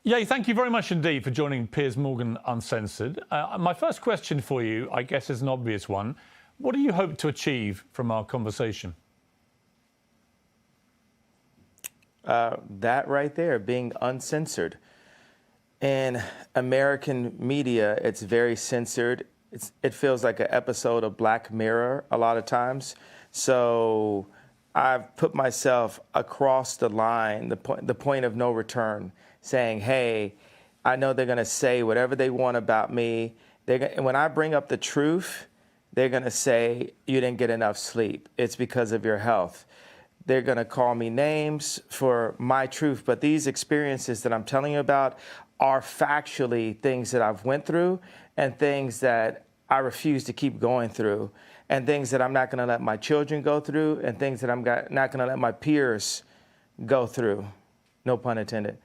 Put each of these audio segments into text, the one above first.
Yeah, thank you very much indeed for joining Piers Morgan Uncensored. My first question for you, I guess, is an obvious one. What do you hope to achieve from our conversation? That right there, being uncensored. In American media, it's very censored. It feels like an episode of Black Mirror a lot of times. So I've put myself across the line, the point of no return, saying, hey, I know they're going to say whatever they want about me. When I bring up the truth, they're going to say, you didn't get enough sleep. It's because of your health. They're going to call me names for my truth. But these experiences that I'm telling you about are factually things that I've went through and things that I refuse to keep going through and things that I'm not going to let my children go through and things that I'm not going to let my peers go through. No pun intended.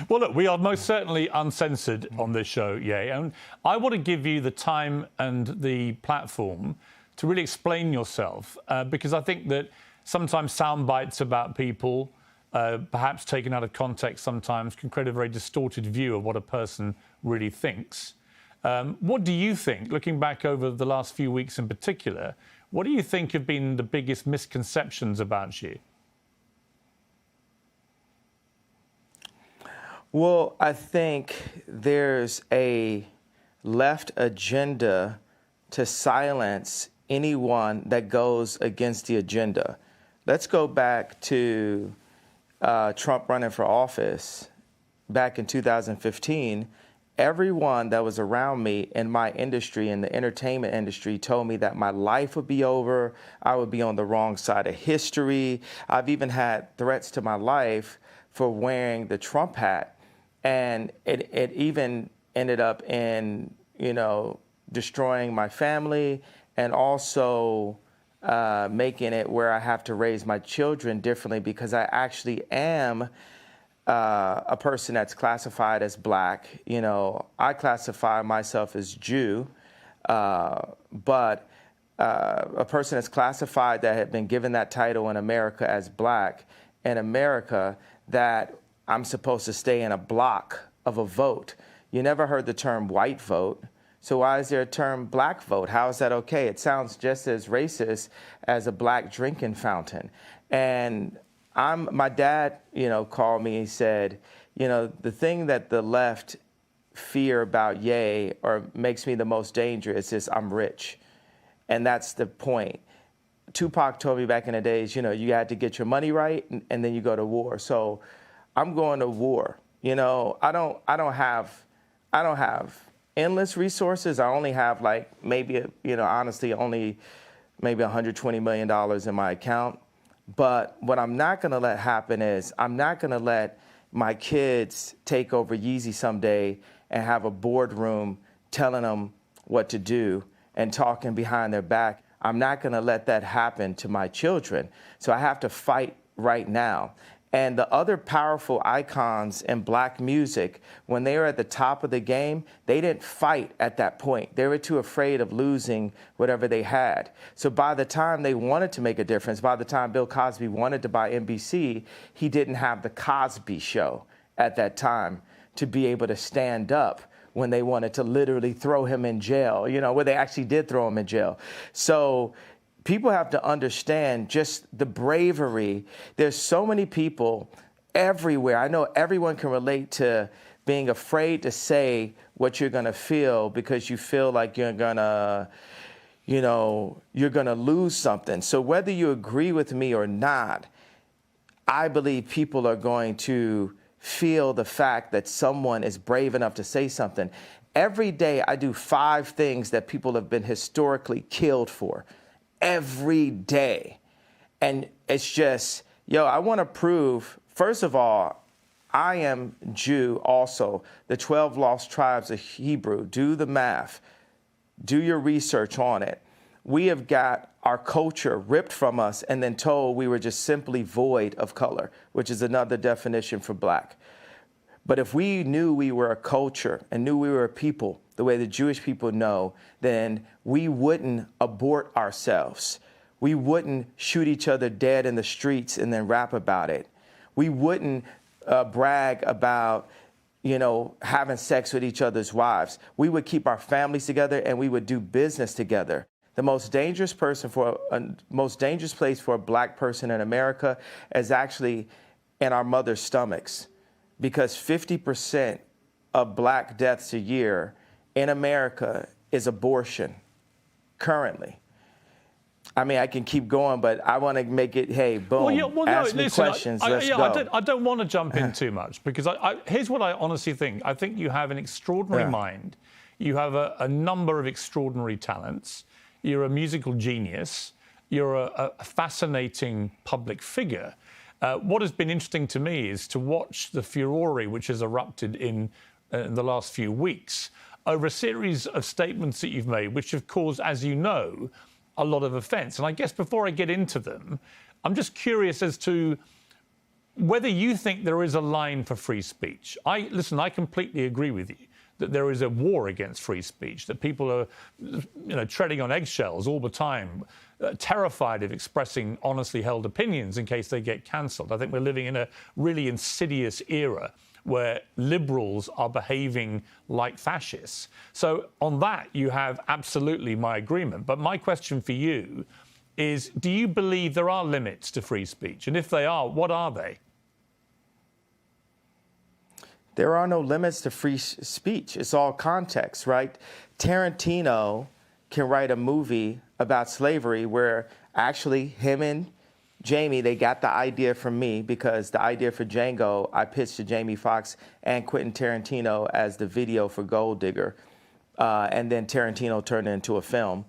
Well, look, we are most certainly uncensored on this show, and I want to give you the time and the platform to really explain yourself, because I think that sometimes sound bites about people, perhaps taken out of context sometimes, can create a very distorted view of what a person really thinks. What do you think, looking back over the last few weeks in particular, what do you think have been the biggest misconceptions about you? Well, I think there's a left agenda to silence anyone that goes against the agenda. Let's go back to Trump running for office back in 2015. Everyone that was around me in my industry, in the entertainment industry, told me that my life would be over. I would be on the wrong side of history. I've even had threats to my life for wearing the Trump hat. And it even ended up in, destroying my family and also making it where I have to raise my children differently because I actually am a person that's classified as Black. I classify myself as Jew, but a person that's classified that had been given that title in America as Black, in America, that I'm supposed to stay in a block of a vote. You never heard the term white vote. So why is there a term Black vote? How is that okay? It sounds just as racist as a Black drinking fountain. And my dad, called me and said, the thing that the left fear about Ye or makes me the most dangerous is I'm rich. And that's the point. Tupac told me back in the days, you had to get your money right and then you go to war. So I'm going to war. I don't have endless resources. I only have honestly only maybe $120 million in my account. But what I'm not going to let happen is I'm not going to let my kids take over Yeezy someday and have a boardroom telling them what to do and talking behind their back. I'm not going to let that happen to my children. So I have to fight right now. And the other powerful icons in Black music, when they were at the top of the game, they didn't fight at that point. They were too afraid of losing whatever they had. So by the time they wanted to make a difference, by the time Bill Cosby wanted to buy NBC, he didn't have the Cosby Show at that time to be able to stand up when they wanted to literally throw him in jail, where they actually did throw him in jail. So people have to understand just the bravery. There's so many people everywhere. I know everyone can relate to being afraid to say what you're going to feel because you feel like you're going to lose something. So whether you agree with me or not, I believe people are going to feel the fact that someone is brave enough to say something. Every day I do 5 things that people have been historically killed for. Every day. And it's just, I want to prove, first of all, I am Jew also. The 12 lost tribes of Hebrew. Do the math. Do your research on it. We have got our culture ripped from us and then told we were just simply void of color, which is another definition for Black. But if we knew we were a culture and knew we were a people, the way the Jewish people know, then we wouldn't abort ourselves. We wouldn't shoot each other dead in the streets and then rap about it. We wouldn't brag about, having sex with each other's wives. We would keep our families together and we would do business together. The most dangerous place for a black person in America is actually in our mother's stomachs, because 50% of black deaths a year in America is abortion currently. I mean, I can keep going, but I want to make it, hey, boom, ask me questions, let's go. I don't want to jump in too much, because here's what I honestly think. I think you have an extraordinary mind. You have a number of extraordinary talents. You're a musical genius. You're a fascinating public figure. What has been interesting to me is to watch the furore which has erupted in the last few weeks over a series of statements that you've made, which have caused, as you know, a lot of offence. And I guess before I get into them, I'm just curious as to whether you think there is a line for free speech. Listen, I completely agree with you that there is a war against free speech, that people are treading on eggshells all the time, terrified of expressing honestly held opinions in case they get cancelled. I think we're living in a really insidious era where liberals are behaving like fascists. So on that, you have absolutely my agreement. But my question for you is, do you believe there are limits to free speech? And if they are, what are they? There are no limits to free speech. It's all context, right? Tarantino can write a movie about slavery where actually him and Jamie, they got the idea from me, because the idea for Django, I pitched to Jamie Foxx and Quentin Tarantino as the video for Gold Digger. And then Tarantino turned it into a film.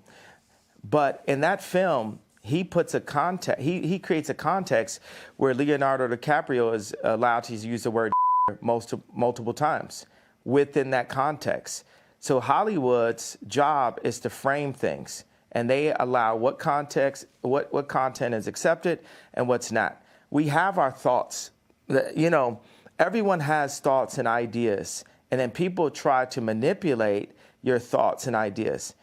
But in that film, he puts a context, he creates a context where Leonardo DiCaprio is allowed to use the word multiple times within that context. So Hollywood's job is to frame things, and they allow what context, what content is accepted and what's not. We have our thoughts. Everyone has thoughts and ideas, and then people try to manipulate your thoughts and ideas.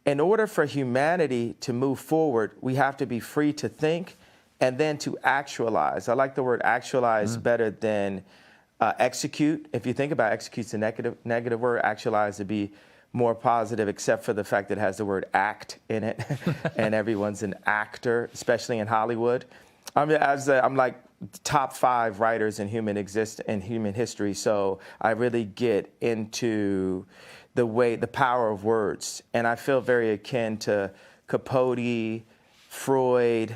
In order for humanity to move forward, we have to be free to think and then to actualize. I like the word actualize better than execute. If you think about execute's a negative word, actualize to be more positive, except for the fact that it has the word act in it, and everyone's an actor, especially in Hollywood. I'm like top 5 writers in human history, so I really get into the power of words, and I feel very akin to Capote, Freud,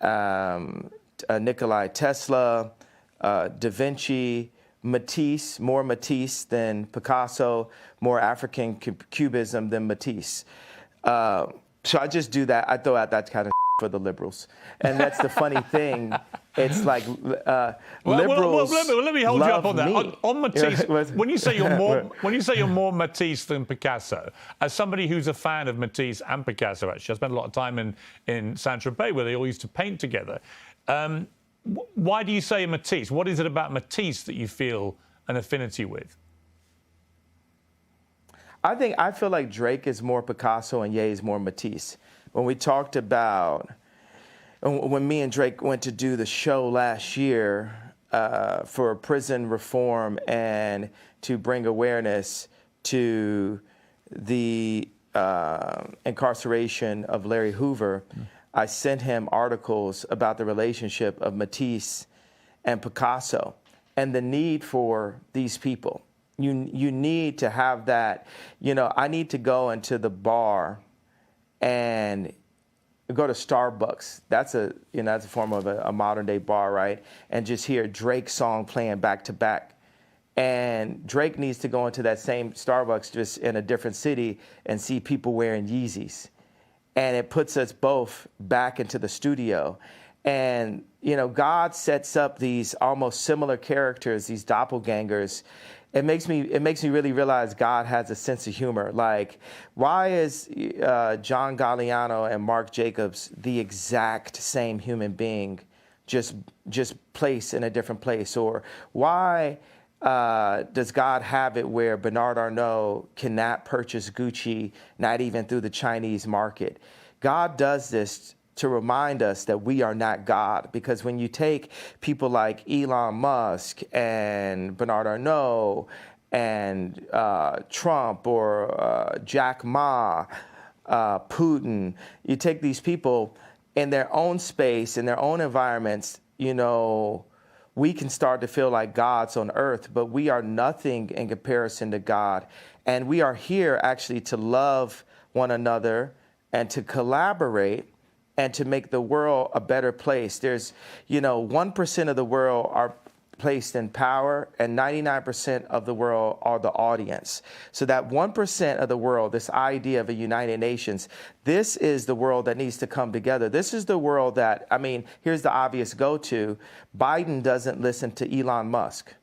Nikola Tesla, Da Vinci, Matisse, more Matisse than Picasso, more African cubism than Matisse. So I just do that. I throw out that kind of for the liberals. And that's the funny thing. It's like liberals let me hold you up on that. Me. On Matisse, when you say you're more Matisse than Picasso, as somebody who's a fan of Matisse and Picasso, actually, I spent a lot of time in Saint-Tropez where they all used to paint together. Why do you say Matisse? What is it about Matisse that you feel an affinity with? I feel like Drake is more Picasso and Ye is more Matisse. When we talked about, when me and Drake went to do the show last year for prison reform and to bring awareness to the incarceration of Larry Hoover, I sent him articles about the relationship of Matisse and Picasso and the need for these people. You need to have that. I need to go into the bar and go to Starbucks. That's a form of a modern day bar, right? And just hear Drake's song playing back to back. And Drake needs to go into that same Starbucks just in a different city and see people wearing Yeezys. And it puts us both back into the studio. And, God sets up these almost similar characters, these doppelgangers. It makes me really realize God has a sense of humor. Like, why is John Galliano and Mark Jacobs the exact same human being, just placed in a different place? Or why does God have it where Bernard Arnault cannot purchase Gucci, not even through the Chinese market? God does this to remind us that we are not God. Because when you take people like Elon Musk and Bernard Arnault and Trump or Jack Ma, Putin, you take these people in their own space, in their own environments, you know, we can start to feel like gods on earth, but we are nothing in comparison to God. And we are here actually to love one another and to collaborate and to make the world a better place. There's, 1% of the world are placed in power and 99% of the world are the audience. So that 1% of the world, this idea of a United Nations, this is the world that needs to come together. This is the world that, here's the obvious go-to. Biden doesn't listen to Elon Musk.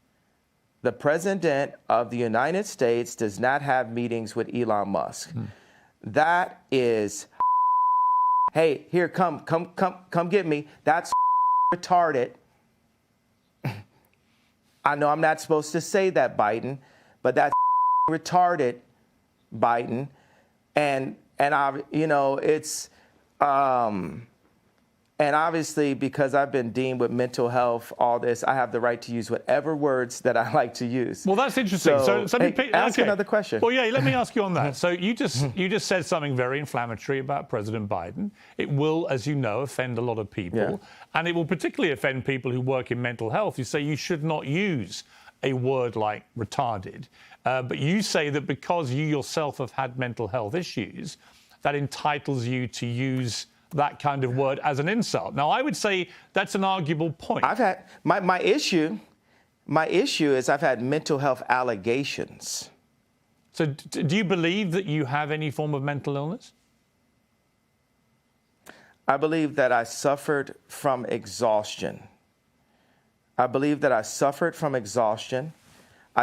The president of the United States does not have meetings with Elon Musk. That is, hey, here, come get me. That's retarded. I know I'm not supposed to say that, Biden, but that's retarded, Biden. And it's, and obviously, because I've been dealing with mental health, all this, I have the right to use whatever words that I like to use. Well, that's interesting. So ask another question. Well, yeah, let me ask you on that. So you just said something very inflammatory about President Biden. It will, as you know, offend a lot of people. And it will particularly offend people who work in mental health. You say you should not use a word like retarded. But you say that because you yourself have had mental health issues, that entitles you to use that kind of word as an insult. Now, I would say that's an arguable point. I've had my issue is I've had mental health allegations. So do you believe that you have any form of mental illness? I believe that I suffered from exhaustion. I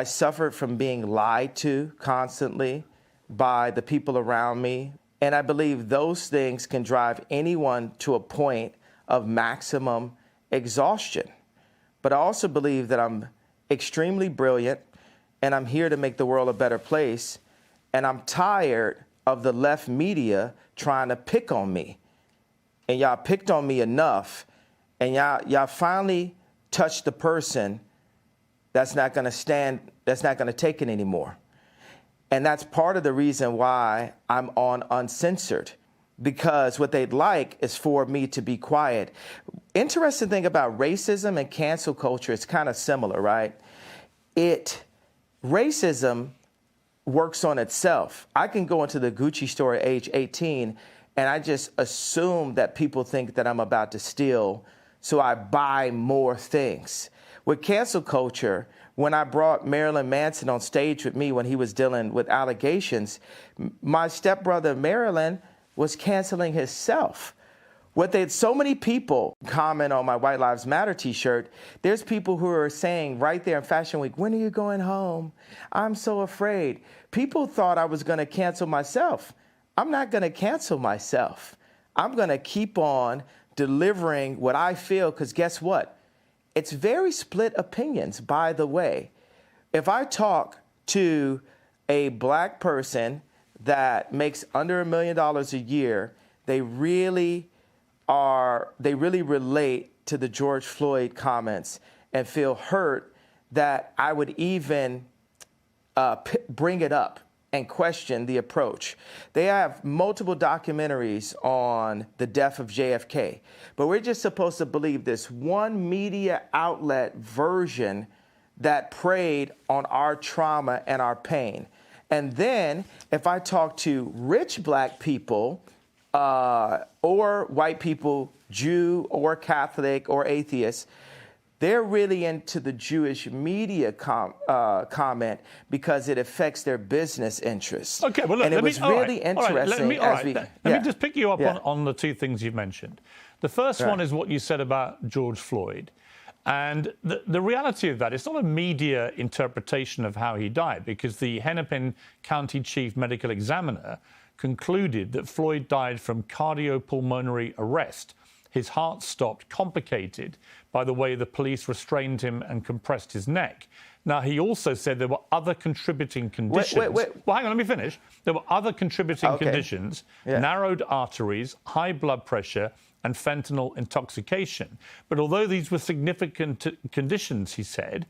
suffered from being lied to constantly by the people around me. And I believe those things can drive anyone to a point of maximum exhaustion. But I also believe that I'm extremely brilliant and I'm here to make the world a better place. And I'm tired of the left media trying to pick on me. And y'all picked on me enough. And y'all finally touched the person that's not going to take it anymore. And that's part of the reason why I'm on Uncensored, because what they'd like is for me to be quiet. Interesting thing about racism and cancel culture, it's kind of similar, right? Racism works on itself. I can go into the Gucci store at age 18 and I just assume that people think that I'm about to steal, so I buy more things. With cancel culture, when I brought Marilyn Manson on stage with me when he was dealing with allegations, my stepbrother Marilyn was canceling himself. So many people comment on my White Lives Matter t-shirt. There's people who are saying right there in Fashion Week, when are you going home? I'm so afraid. People thought I was going to cancel myself. I'm not going to cancel myself. I'm going to keep on delivering what I feel, because guess what? It's very split opinions, by the way. If I talk to a black person that makes under $1 million a year, they really relate to the George Floyd comments and feel hurt that I would even bring it up and question the approach. They have multiple documentaries on the death of JFK, but we're just supposed to believe this one media outlet version that preyed on our trauma and our pain. And then if I talk to rich black people or white people, Jew or Catholic or atheist, they're really into the Jewish media comment because it affects their business interests. Okay, well, look, and it was really interesting. Let me just pick you up on the two things you've mentioned. The first one is what you said about George Floyd. And the reality of that, it's not a media interpretation of how he died, because the Hennepin County Chief Medical Examiner concluded that Floyd died from cardiopulmonary arrest. His heart stopped, complicated by the way the police restrained him and compressed his neck. Now, he also said there were other contributing conditions. Wait. Well, hang on, let me finish. There were other contributing conditions, narrowed arteries, high blood pressure, and fentanyl intoxication. But although these were significant conditions, he said,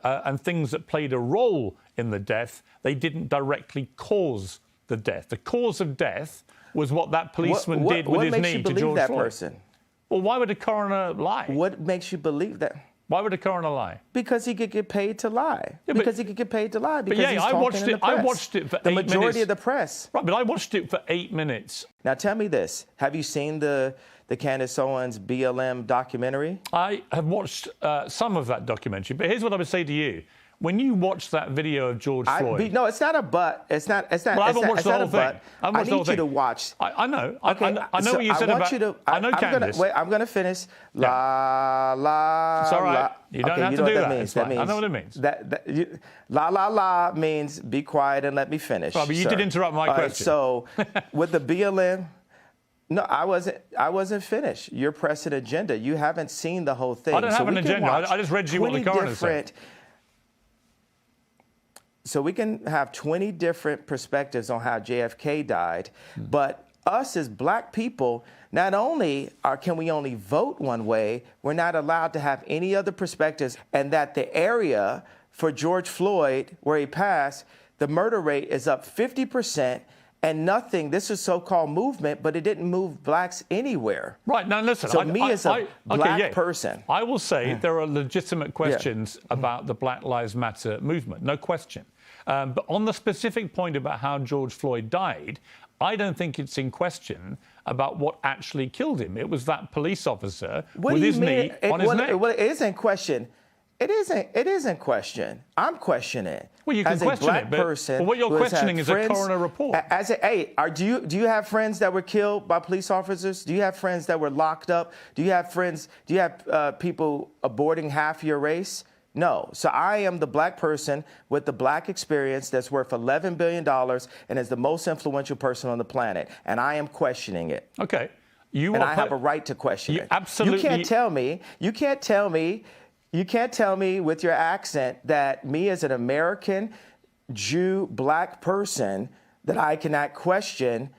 and things that played a role in the death, they didn't directly cause the death. The cause of death was what that policeman did with his knee to George Floyd. Person? Well, why would a coroner lie? What makes you believe that? Why would a coroner lie? Because he could get paid to lie. Yeah, because he could get paid to lie. Because yeah, he's talking in the press. I watched it for 8 minutes. The majority of the press. Right, but I watched it for 8 minutes. Now tell me this: have you seen the Candace Owens BLM documentary? I have watched some of that documentary, but here's what I would say to you: when you watch that video of George Floyd, no, it's not a but. It's not. Well, I haven't watched the whole thing. I need you to watch. I know. Okay, I know what you said about. I know Candace. I'm going to finish. La la. It's all right. La. You don't okay, have you to know do what that. Means. It's that fine. means. I know what it means. La la la means be quiet and let me finish. Right, but you did interrupt my question. So with the BLM. No, I wasn't finished. You're pressing agenda. You haven't seen the whole thing. I don't have an agenda. I just read you what the coroner said. So we can have 20 different perspectives on how JFK died, but us as black people, not only can we only vote one way, we're not allowed to have any other perspectives, and that the area for George Floyd, where he passed, the murder rate is up 50%, and nothing, this is so-called movement, but it didn't move blacks anywhere. Right, now listen. So as a black person. I will say there are legitimate questions about the Black Lives Matter movement, no question. But on the specific point about how George Floyd died, I don't think it's in question about what actually killed him. It was that police officer with his knee on his neck. Well, it is in question. It isn't question. I'm questioning it. Well, you can question it, but what you're questioning is a coroner report. Do you have friends that were killed by police officers? Do you have friends that were locked up? Do you have friends? Do you have people aborting half your race? No. So I am the black person with the black experience that's worth $11 billion and is the most influential person on the planet, and I am questioning it. Okay. I have a right to question it. Absolutely. You can't tell me with your accent that me as an American Jew black person that I cannot question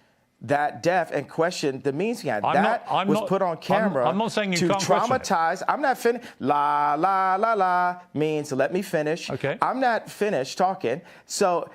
that death and question the means behind that was put on camera. I'm not saying you to can't traumatize. I'm not finished. La la la la means let me finish. Okay. I'm not finished talking. So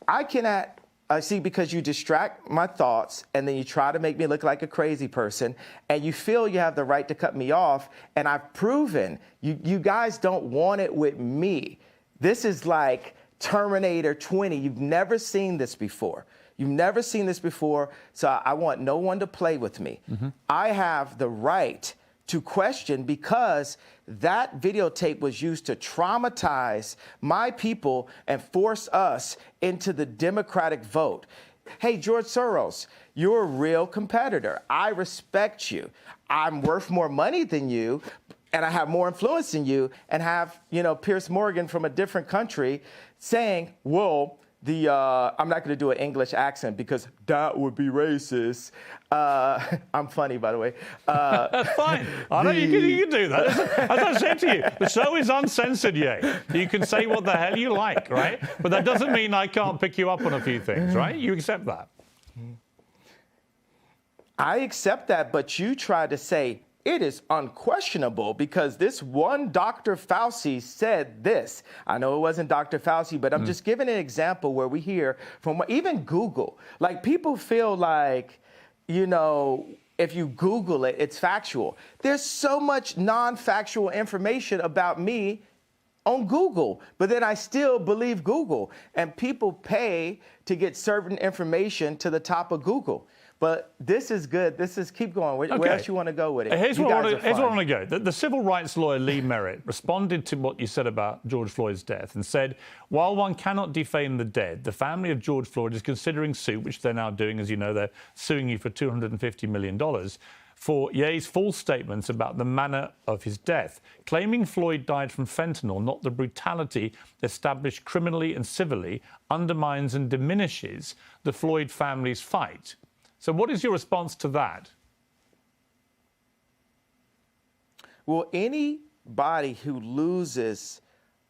I cannot. See, because you distract my thoughts and then you try to make me look like a crazy person and you feel you have the right to cut me off. And I've proven you guys don't want it with me. This is like Terminator 20. You've never seen this before. You've never seen this before. So I want no one to play with me. Mm-hmm. I have the right to question because that videotape was used to traumatize my people and force us into the Democratic vote. Hey, George Soros, you're a real competitor. I respect you. I'm worth more money than you, and I have more influence than you, and have, Piers Morgan from a different country saying, well, I'm not going to do an English accent because that would be racist. I'm funny, by the way. That's fine. I know you can do that. As I said to you, the show is uncensored, Ye. You can say what the hell you like, right? But that doesn't mean I can't pick you up on a few things, right? You accept that. I accept that, but you try to say, it is unquestionable because this one Dr. Fauci said this. I know it wasn't Dr. Fauci, but I'm just giving an example where we hear from even Google. Like people feel like, if you Google it, it's factual. There's so much non-factual information about me on Google, but then I still believe Google. And people pay to get certain information to the top of Google. But this is good. Keep going. Where else you want to go with it? Here's where I want to go. The civil rights lawyer Lee Merritt responded to what you said about George Floyd's death and said, while one cannot defame the dead, the family of George Floyd is considering suit, which they're now doing, as you know, they're suing you for $250 million, for Ye's false statements about the manner of his death, claiming Floyd died from fentanyl, not the brutality established criminally and civilly, undermines and diminishes the Floyd family's fight. So what is your response to that? Well, anybody who loses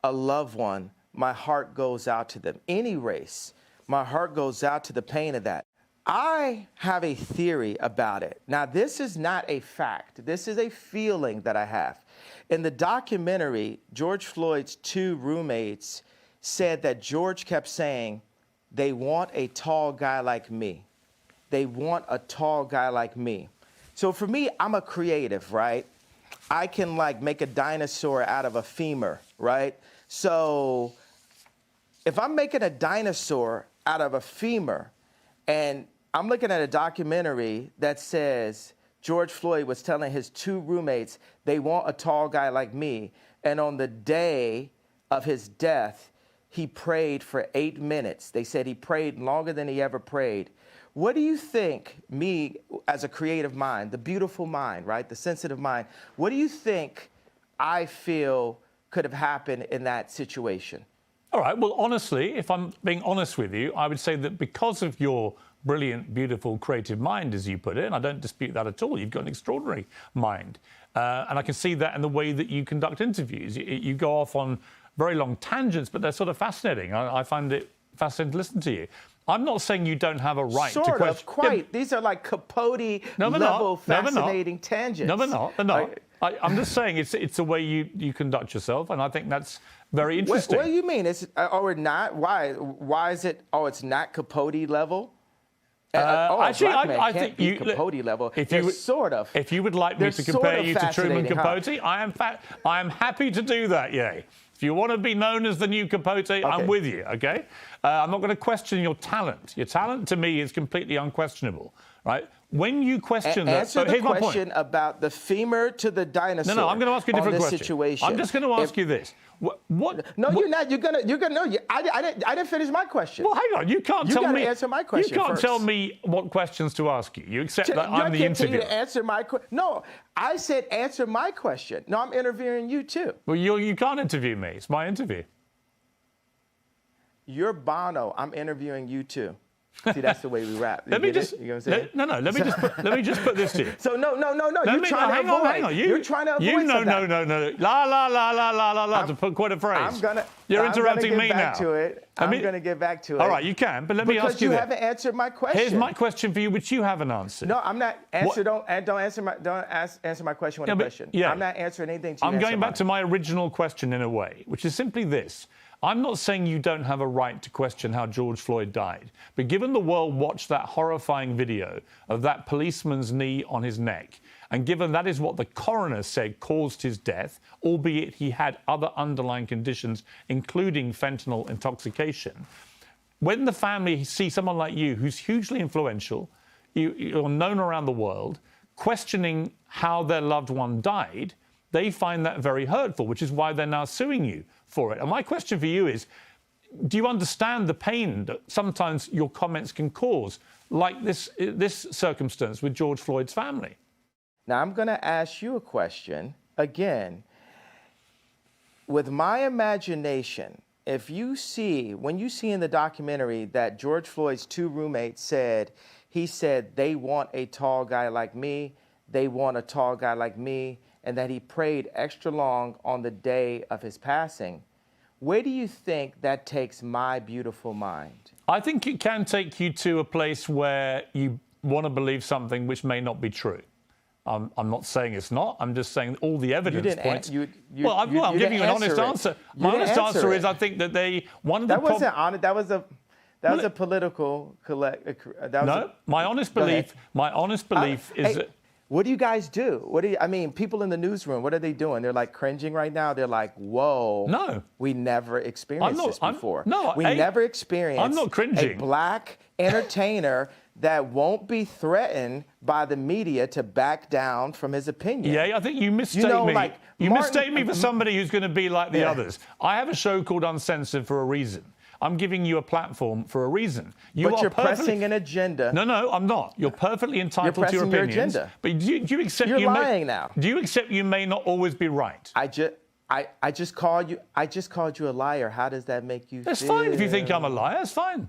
a loved one, my heart goes out to them. Any race, my heart goes out to the pain of that. I have a theory about it. Now, this is not a fact. This is a feeling that I have. In the documentary, George Floyd's 2 roommates said that George kept saying, they want a tall guy like me. They want a tall guy like me. So for me, I'm a creative, right? I can like make a dinosaur out of a femur, right? So if I'm making a dinosaur out of a femur and I'm looking at a documentary that says George Floyd was telling his 2 roommates they want a tall guy like me, and on the day of his death, he prayed for 8 minutes. They said he prayed longer than he ever prayed. What do you think, me as a creative mind, the beautiful mind, right, the sensitive mind, what do you think I feel could have happened in that situation? All right, well, honestly, if I'm being honest with you, I would say that because of your brilliant, beautiful, creative mind, as you put it, and I don't dispute that at all, you've got an extraordinary mind. And I can see that in the way that you conduct interviews. You go off on very long tangents, but they're sort of fascinating. I find it fascinating to listen to you. I'm not saying you don't have a right to question. Sort of, quite. Yeah. These are like Capote-level fascinating tangents. No, they're not. They're not. I'm just saying it's the way you conduct yourself, and I think that's very interesting. What do you mean? Or not? Why is it? Oh, it's not Capote level. Actually, I think you Capote level. If you would, sort of. If you would like me to compare you to Truman Capote, I am happy to do that. Yay. If you want to be known as the new Capote, okay. I'm with you. Okay. I'm not going to question your talent. Your talent to me is completely unquestionable. Right. When you question that, answer the question about the femur to the dinosaur. No, I'm going to ask you a different question. Situation. I'm just going to ask you this. What? No, you're not. You're gonna. No, I didn't finish my question. Well, hang on. You can't tell me. You answer my question. You can't first. tell me what questions to ask you. You accept that I'm the interviewer. I can't tell you to answer my question. No, I said answer my question. No, I'm interviewing you too. Well, you can't interview me. It's my interview. You're Bono. I'm interviewing you too. See, that's the way we rap. Let me just. You know what I'm saying? No. Let me just put this to you. So no. You're trying to avoid. Hang on. You're trying to avoid. No. La. To put quite a phrase. You're interrupting me now. I'm going to get back to it. All right, you can, but let me ask you. Because you haven't answered my question. Here's my question for you, which you haven't answered. No, I'm not. Don't answer my question with a question. Yeah. I'm not answering anything. I'm going back to my original question in a way, which is simply this. I'm not saying you don't have a right to question how George Floyd died, but given the world watched that horrifying video of that policeman's knee on his neck, and given that is what the coroner said caused his death, albeit he had other underlying conditions, including fentanyl intoxication, when the family see someone like you, who's hugely influential, you're known around the world, questioning how their loved one died, they find that very hurtful, which is why they're now suing you for it. And my question for you is, do you understand the pain that sometimes your comments can cause, like this circumstance with George Floyd's family? Now, I'm going to ask you a question again. With my imagination, when you see in the documentary that George Floyd's 2 roommates said they want a tall guy like me, they want a tall guy like me, and that he prayed extra long on the day of his passing, where do you think that takes my beautiful mind? I think it can take you to a place where you want to believe something which may not be true. I'm not saying it's not. I'm just saying all the evidence points. I'm giving you an honest answer. My honest answer is I think that That wasn't honest. That was a political my honest belief is that. What do you guys do? People in the newsroom, what are they doing? They're like cringing right now. They're like, whoa. No. We never experienced this before. We never never experienced I'm not cringing. A black entertainer that won't be threatened by the media to back down from his opinion. Yeah, I think you mistake me. You mistake me for somebody who's going to be like the others. I have a show called Uncensored for a reason. I'm giving you a platform for a reason. But you're pressing an agenda. No, I'm not. You're perfully entitled to your opinions. Your agenda. But do you accept you're lying now? Do you accept you may not always be right? I just called you a liar. How does that make you feel? That's fine if you think I'm a liar. It's fine.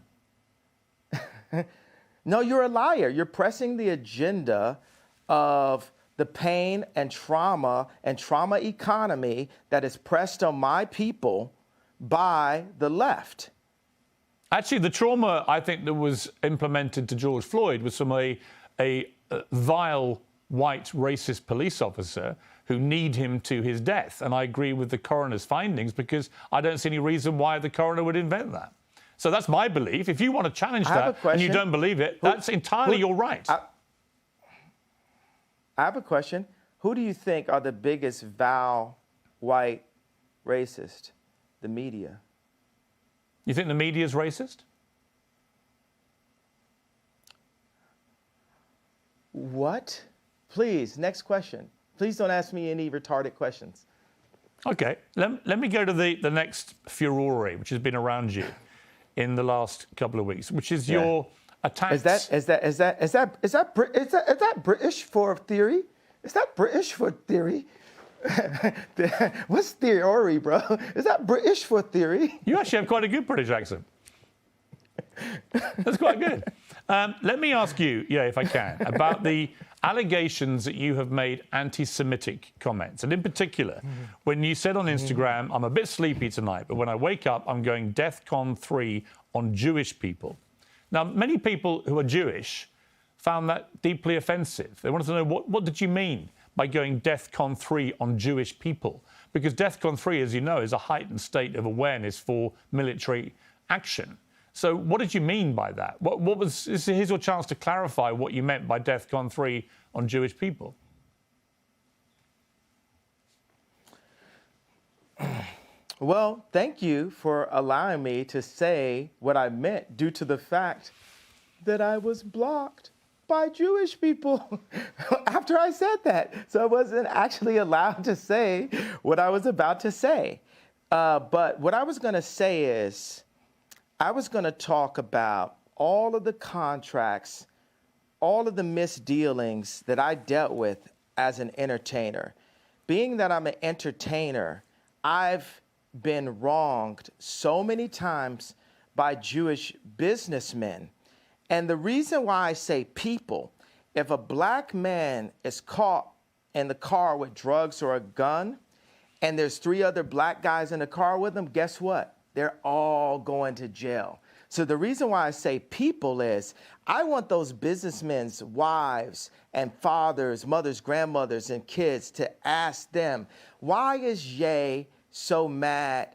No, you're a liar. You're pressing the agenda of the pain and trauma economy that is pressed on my people by the left. Actually, the trauma I think that was implemented to George Floyd was from a vile white racist police officer who kneed him to his death. And I agree with the coroner's findings because I don't see any reason why the coroner would invent that. So that's my belief. If you want to challenge that and you don't believe it, that's entirely your right. I have a question. Who do you think are the biggest vile white racist? The media. You think the media is racist? What? Please, next question. Please don't ask me any retarded questions. Okay, let me go to the next furore, which has been around you in the last couple of weeks, which is your attacks. Is that British for theory? Is that British for theory? What's theory, bro? Is that British for theory? You actually have quite a good British accent. That's quite good. Let me ask you, if I can, about the allegations that you have made anti-Semitic comments. And in particular, when you said on Instagram, I'm a bit sleepy tonight, but when I wake up, I'm going DEath Con 3 on Jewish people. Now, many people who are Jewish found that deeply offensive. They wanted to know, what did you mean by going DEath Con 3 on Jewish people? Because DEath Con 3, as you know, is a heightened state of awareness for military action. So what did you mean by that? Here's your chance to clarify what you meant by DEath Con 3 on Jewish people. Well, thank you for allowing me to say what I meant due to the fact that I was blocked by Jewish people after I said that. So I wasn't actually allowed to say what I was about to say. But what I was going to say is, I was going to talk about all of the contracts, all of the misdealings that I dealt with as an entertainer. Being that I'm an entertainer, I've been wronged so many times by Jewish businessmen. And the reason why I say people, if a black man is caught in the car with drugs or a gun, and there's 3 other black guys in the car with him, guess what? They're all going to jail. So the reason why I say people is I want those businessmen's wives and fathers, mothers, grandmothers, and kids to ask them, why is Ye so mad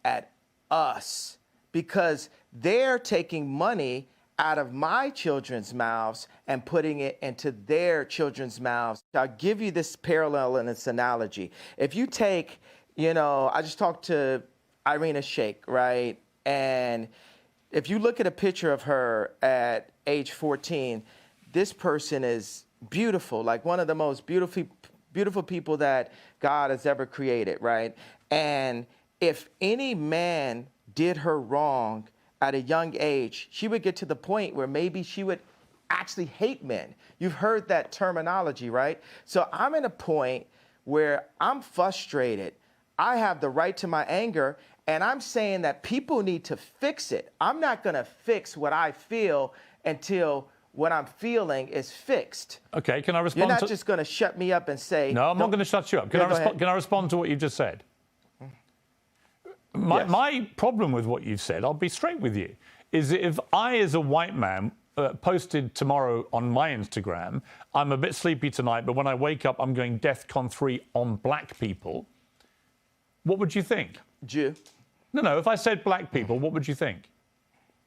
at us? Because they're taking money out of my children's mouths and putting it into their children's mouths. I'll give you this parallel and this analogy. If you take, I just talked to Irina Shayk, right? And if you look at a picture of her at age 14, this person is beautiful, like one of the most beautiful people that God has ever created, right? And if any man did her wrong at a young age, she would get to the point where maybe she would actually hate men. You've heard that terminology, right? So I'm at a point where I'm frustrated. I have the right to my anger, and I'm saying that people need to fix it. I'm not going to fix what I feel until what I'm feeling is fixed. Okay, can I respond? You're not just going to shut me up and say... No, I'm not going to shut you up. Can I respond to what you just said? My problem with what you've said, I'll be straight with you, is that if I, as a white man, posted tomorrow on my Instagram, I'm a bit sleepy tonight, but when I wake up, I'm going DEath Con 3 on black people, what would you think? Jew. No, if I said black people, what would you think?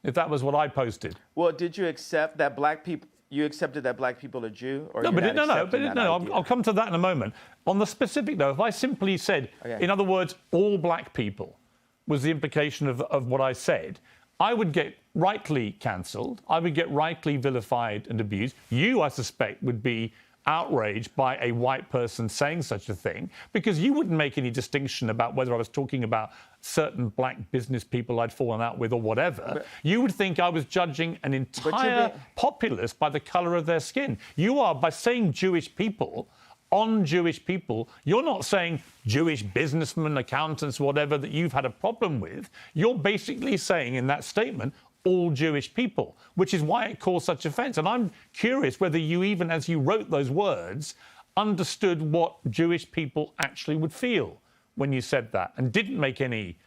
If that was what I posted? Well, did you accept that black people... You accepted that black people are Jew? Or I'll come to that in a moment. On the specific, though, if I simply said, in other words, all black people was the implication of what I said, I would get rightly cancelled. I would get rightly vilified and abused. You, I suspect, would be outraged by a white person saying such a thing, because you wouldn't make any distinction about whether I was talking about certain black business people I'd fallen out with or whatever. You would think I was judging an entire populace by the colour of their skin. You are, by saying Jewish people, on Jewish people, you're not saying Jewish businessmen, accountants, whatever, that you've had a problem with. You're basically saying in that statement, all Jewish people, which is why it caused such offence. And I'm curious whether you, even as you wrote those words, understood what Jewish people actually would feel when you said that and didn't make any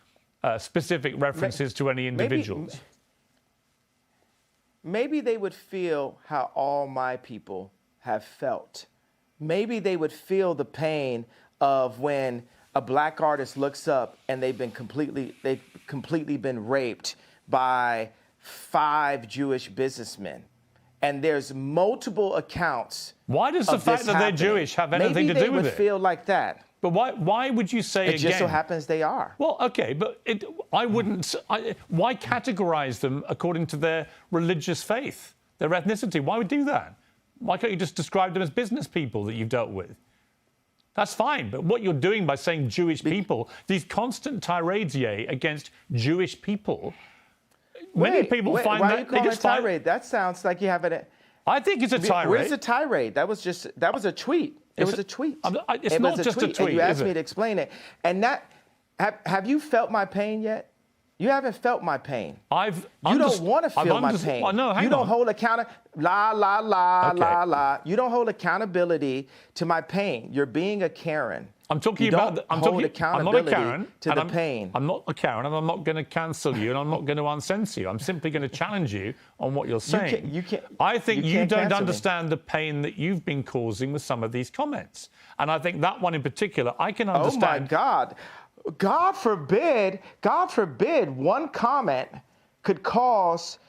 specific references to any individuals. maybe they would feel how all my people have felt. Maybe they would feel the pain of when a black artist looks up and they've completely been raped by 5 Jewish businessmen. And there's multiple accounts. Why does the fact that they're Jewish have anything to do with it? Maybe they would feel like that. But why would you say it again? It just so happens they are. Well, okay, but why categorize them according to their religious faith, their ethnicity? Why would you do that? Why can't you just describe them as business people that you've dealt with? That's fine, but what you're doing by saying Jewish people, these constant tirades, against Jewish people, many people find why that... Why are you calling it a tirade? That sounds like you have it... I think it's a tirade. Where's the tirade? That was a tweet. It was a tweet. It's not just a tweet, and you asked me to explain it. And have you felt my pain yet? You haven't felt my pain. You don't want to feel my pain. Well, no, hang you don't on. hold You don't hold accountability to my pain. You're being a Karen. I'm talking about. I'm not a Karen to the pain. I'm not a Karen, and I'm not going to cancel you, and I'm not going to uncensor you. I'm simply going to challenge you on what you're saying. I think you don't understand the pain that you've been causing with some of these comments, and I think that one in particular, I can understand. Oh my God, God forbid, one comment could cause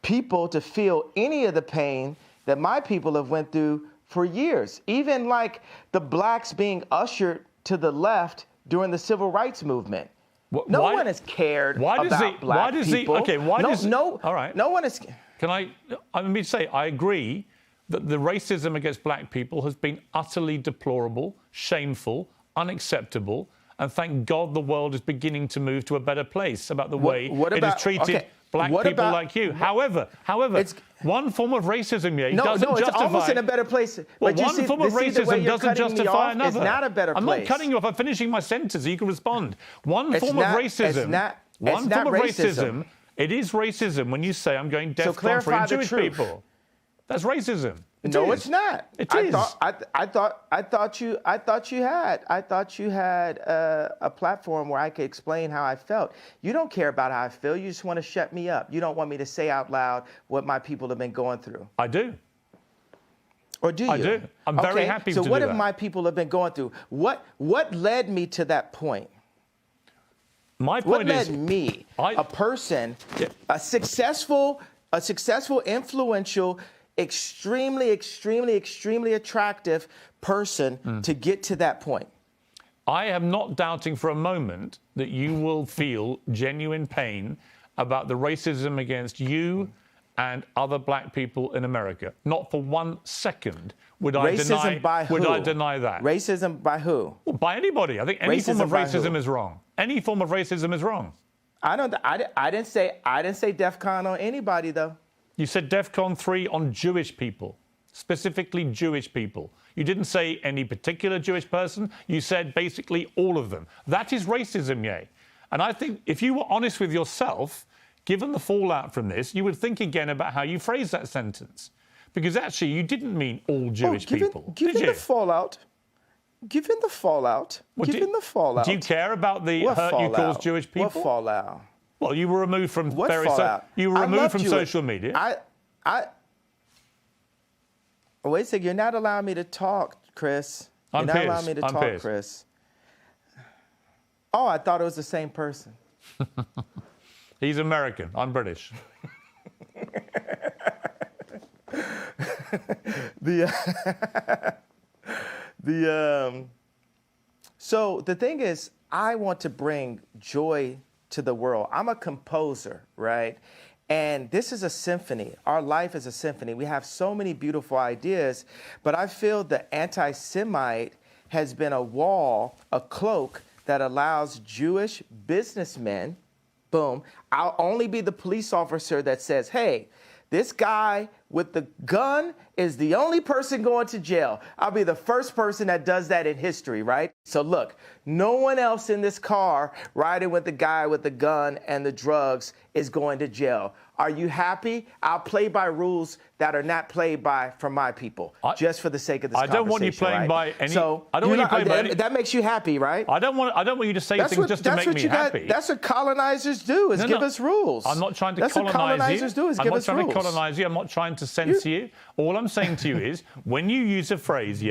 people to feel any of the pain that my people have went through for years, even like the blacks being ushered to the left during the civil rights movement. No one has cared about black people. All right. No one is. Let me say, I agree that the racism against black people has been utterly deplorable, shameful, unacceptable, and thank God the world is beginning to move to a better place about the way it has treated black people like you. However, one form of racism, doesn't justify... it's almost in a better place. Well, one form of racism doesn't justify another. It's not a better place. I'm not cutting you off. I'm finishing my sentence so you can respond. One form of racism... It is racism when you say I'm going DEFCON for Jewish people. That's racism. No, it's not. It is. I thought you had a platform where I could explain how I felt. You don't care about how I feel. You just want to shut me up. You don't want me to say out loud what my people have been going through. I do. Or do you? I do. I'm very happy to do that. So what have my people have been going through? What led me to that point? My point is... What led me, a person, a successful, influential, extremely attractive person to get to that point? I am not doubting for a moment that you will feel genuine pain about the racism against you and other black people in America. Not for 1 second would I deny that. Racism by who? Well, by anybody. I think any form of racism is wrong. Any form of racism is wrong. I didn't say DEF CON on anybody though. You said DEFCON 3 on Jewish people, specifically Jewish people. You didn't say any particular Jewish person. You said basically all of them. That is racism, And I think if you were honest with yourself, given the fallout from this, you would think again about how you phrased that sentence. Because actually, you didn't mean all Jewish people. Given the fallout. Do you care about the hurt you caused Jewish people? What fallout? Well, you were removed from social media. Wait a second. You're not allowing me to talk, Chris. You're not allowing me to talk, Chris. Oh, I thought it was the same person. He's American. I'm British. So the thing is, I want to bring joy to the world. I'm a composer, right? And this is a symphony. Our life is a symphony. We have so many beautiful ideas, but I feel the anti-Semite has been a wall, a cloak that allows Jewish businessmen, boom, I'll only be the police officer that says, hey, this guy with the gun is the only person going to jail. I'll be the first person that does that in history, right? So look, no one else in this car riding with the guy with the gun and the drugs is going to jail. Are you happy? I'll play by rules that are not played by from my people, just for the sake of this conversation. I don't want you playing by any. So I don't want you playing by any. That makes you happy, right? I don't want you to say things just to make me happy. That's what colonizers do, is give us rules. I'm not trying to colonize you. That's what colonizers do, is give us rules. I'm not trying to colonize you. I'm not trying to censor you. All I'm saying to you is, when you use a phrase,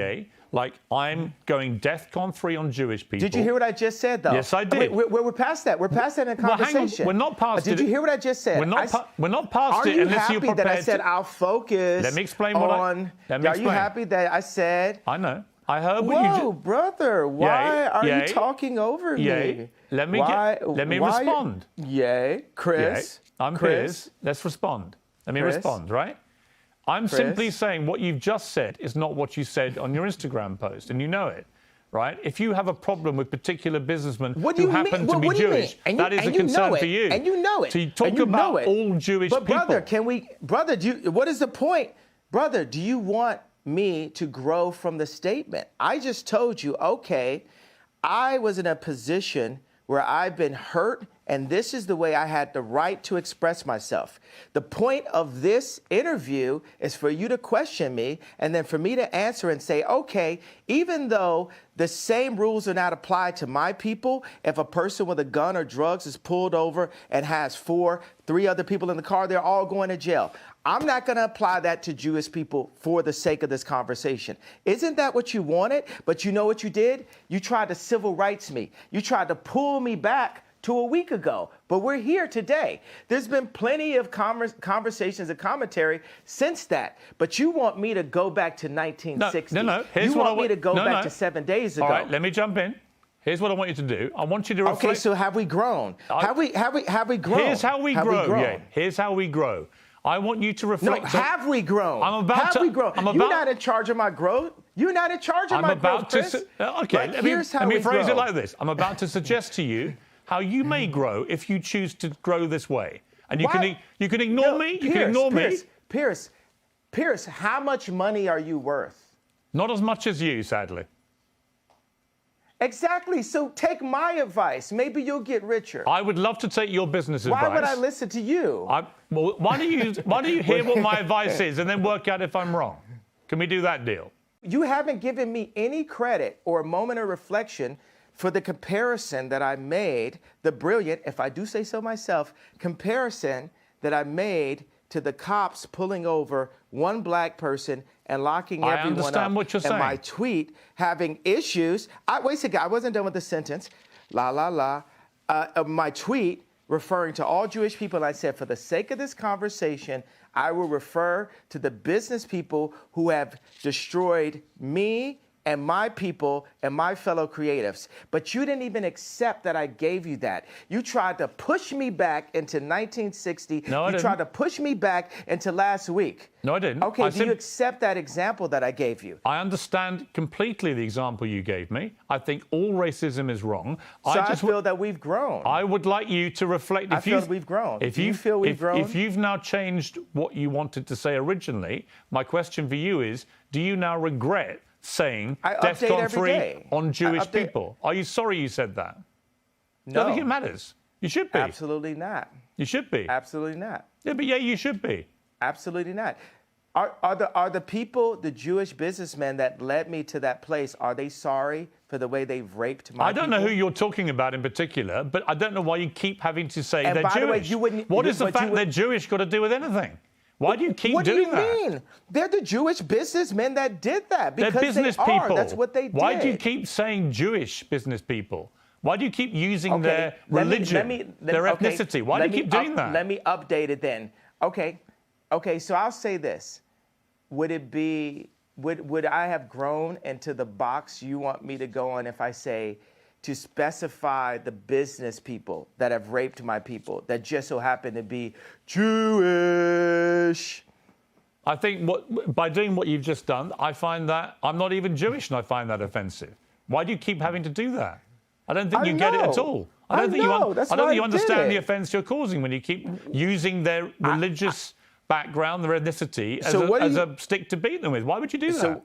like I'm going DEF CON 3 on Jewish people. Did you hear what I just said, though? Yes, I did. We're past that. We're past that in a conversation. Well, hang on. We're not past it. Did you hear what I just said? We're not past it unless you're prepared. Are you happy that I said I'll focus? Let me explain what Are you happy that I said? I know. I heard what you just... brother, why are you talking over me? Let me respond. Chris. I'm Piers. Let's respond. Let me respond, right? I'm simply saying what you've just said is not what you said on your Instagram post, and you know it, right? If you have a problem with particular businessmen who happen to be Jewish, that is a concern for you. And you know it. So you talk about all Jewish people. But brother, what is the point? Brother, do you want me to grow from the statement? I just told you, okay, I was in a position where I've been hurt, and this is the way I had the right to express myself. The point of this interview is for you to question me, and then for me to answer and say, okay, even though the same rules are not applied to my people, if a person with a gun or drugs is pulled over and has three other people in the car, they're all going to jail. I'm not going to apply that to Jewish people for the sake of this conversation. Isn't that what you wanted? But you know what you did? You tried to civil rights me. You tried to pull me back to a week ago. But we're here today. There's been plenty of conversations and commentary since that. But you want me to go back to 1960. No. You want me to go back to 7 days ago. All right, let me jump in. Here's what I want you to do. I want you to reflect. Okay, so have we grown? Have we grown? Here's how we grow. Yeah, here's how we grow. I want you to reflect. No, have we grown? Have we grown? You're not in charge of my growth. You're not in charge of my growth, Chris. Okay, let me phrase it like this. I'm about to suggest to you how you may grow if you choose to grow this way. And you can ignore me. You can ignore me. Piers, how much money are you worth? Not as much as you, sadly. Exactly. So take my advice. Maybe you'll get richer. I would love to take your business advice. Why would I listen to you? Well, why don't you hear what my advice is and then work out if I'm wrong? Can we do that deal? You haven't given me any credit or a moment of reflection for the comparison that I made, the brilliant, if I do say so myself, comparison that I made to the cops pulling over one black person and locking everyone up. I understand what you're saying. And my tweet having issues. Wait a second, I wasn't done with the sentence. My tweet referring to all Jewish people, I said, for the sake of this conversation, I will refer to the business people who have destroyed me and my people and my fellow creatives. But you didn't even accept that I gave you that. You tried to push me back into 1960. No, I didn't. You tried to push me back into last week. No, I didn't. Okay, do you accept that example that I gave you? I understand completely the example you gave me. I think all racism is wrong. So I feel that we've grown. I would like you to reflect. I feel that we've grown. Do you feel we've grown? If you've now changed what you wanted to say originally, my question for you is, do you now regret saying DEF CON 3 on Jewish people? Are you sorry you said that? No. I think it matters. You should be. Absolutely not. You should be. Absolutely not. Yeah, but you should be. Absolutely not. Are the people, the Jewish businessmen that led me to that place, are they sorry for the way they've raped my people? I don't know who you're talking about in particular, but I don't know why you keep having to say they're Jewish. And by the way, you wouldn't... What is the fact they're Jewish got to do with anything? Why do you keep doing that? What do you mean? They're the Jewish businessmen that did that because they're business people. That's what they did. Why do you keep saying Jewish business people? Why do you keep using their religion, their ethnicity? Why do you keep doing that? Let me update it then. Okay, so I'll say this. Would I have grown into the box you want me to go on if I say to specify the business people that have raped my people that just so happen to be Jewish? I think by doing what you've just done, I find that I'm not even Jewish and I find that offensive. Why do you keep having to do that? I don't think you get it at all. I don't think you understand the offense you're causing when you keep using their religious background, their ethnicity, as, So as a stick to beat them with. Why would you do that?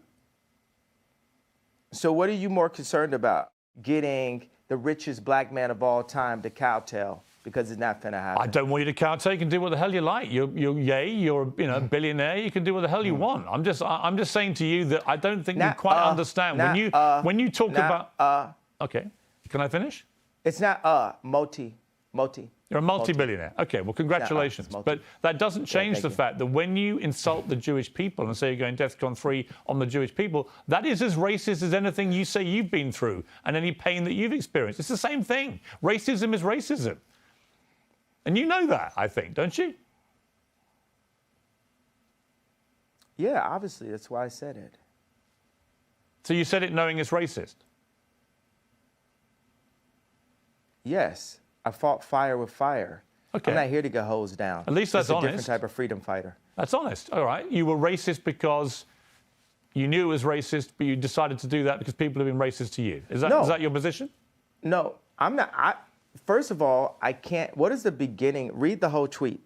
So what are you more concerned about? Getting the richest black man of all time to kowtow because it's not gonna happen. I don't want you to kowtow. You can do what the hell you like. You're a billionaire. You can do what the hell you want. I'm just saying to you that I don't think you quite understand when you talk about. Okay, can I finish? It's not multi. You're a multi-billionaire. Okay, well, congratulations. But that doesn't change the fact that when you insult the Jewish people and say you're going DEFCON 3 on the Jewish people, that is as racist as anything you say you've been through and any pain that you've experienced. It's the same thing. Racism is racism. And you know that, I think, don't you? Yeah, obviously. That's why I said it. So you said it knowing it's racist? Yes. I fought fire with fire. Okay. I'm not here to get hosed down. At least that's honest. It's a different type of freedom fighter. That's honest. All right. You were racist because you knew it was racist, but you decided to do that because people have been racist to you. Is that your position? No, I'm not. First of all, I can't. What is the beginning? Read the whole tweet.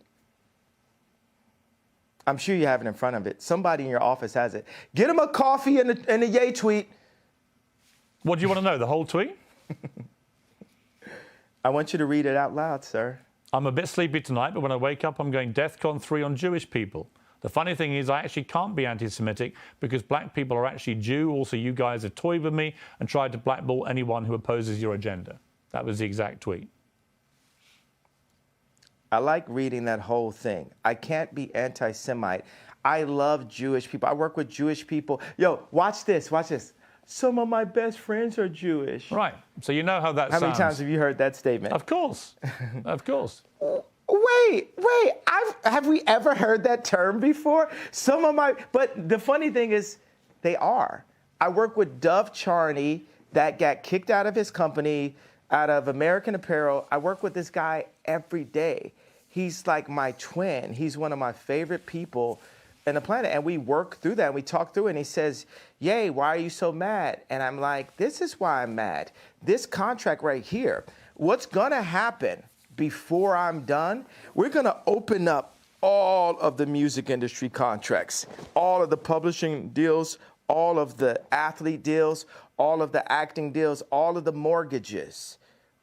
I'm sure you have it in front of it. Somebody in your office has it. Get him a coffee in the Ye tweet. What do you want to know? The whole tweet? I want you to read it out loud, sir. I'm a bit sleepy tonight, but when I wake up, I'm going DEFCON 3 on Jewish people. The funny thing is I actually can't be anti-Semitic because black people are actually Jew. Also, you guys have toyed with me and tried to blackball anyone who opposes your agenda. That was the exact tweet. I like reading that whole thing. I can't be anti-Semite. I love Jewish people. I work with Jewish people. Yo, watch this, watch this. Some of my best friends are Jewish. Right. So you know how that sounds. How many times have you heard that statement? Of course. Of course. Wait. Have we ever heard that term before? But the funny thing is, they are. I work with Dove Charney that got kicked out of his company, out of American Apparel. I work with this guy every day. He's like my twin. He's one of my favorite people in the planet. And we work through that and we talk through it. And he says, "Yay, why are you so mad?" And I'm like, this is why I'm mad. This contract right here, what's gonna happen before I'm done, we're gonna open up all of the music industry contracts, all of the publishing deals, all of the athlete deals, all of the acting deals, all of the mortgages,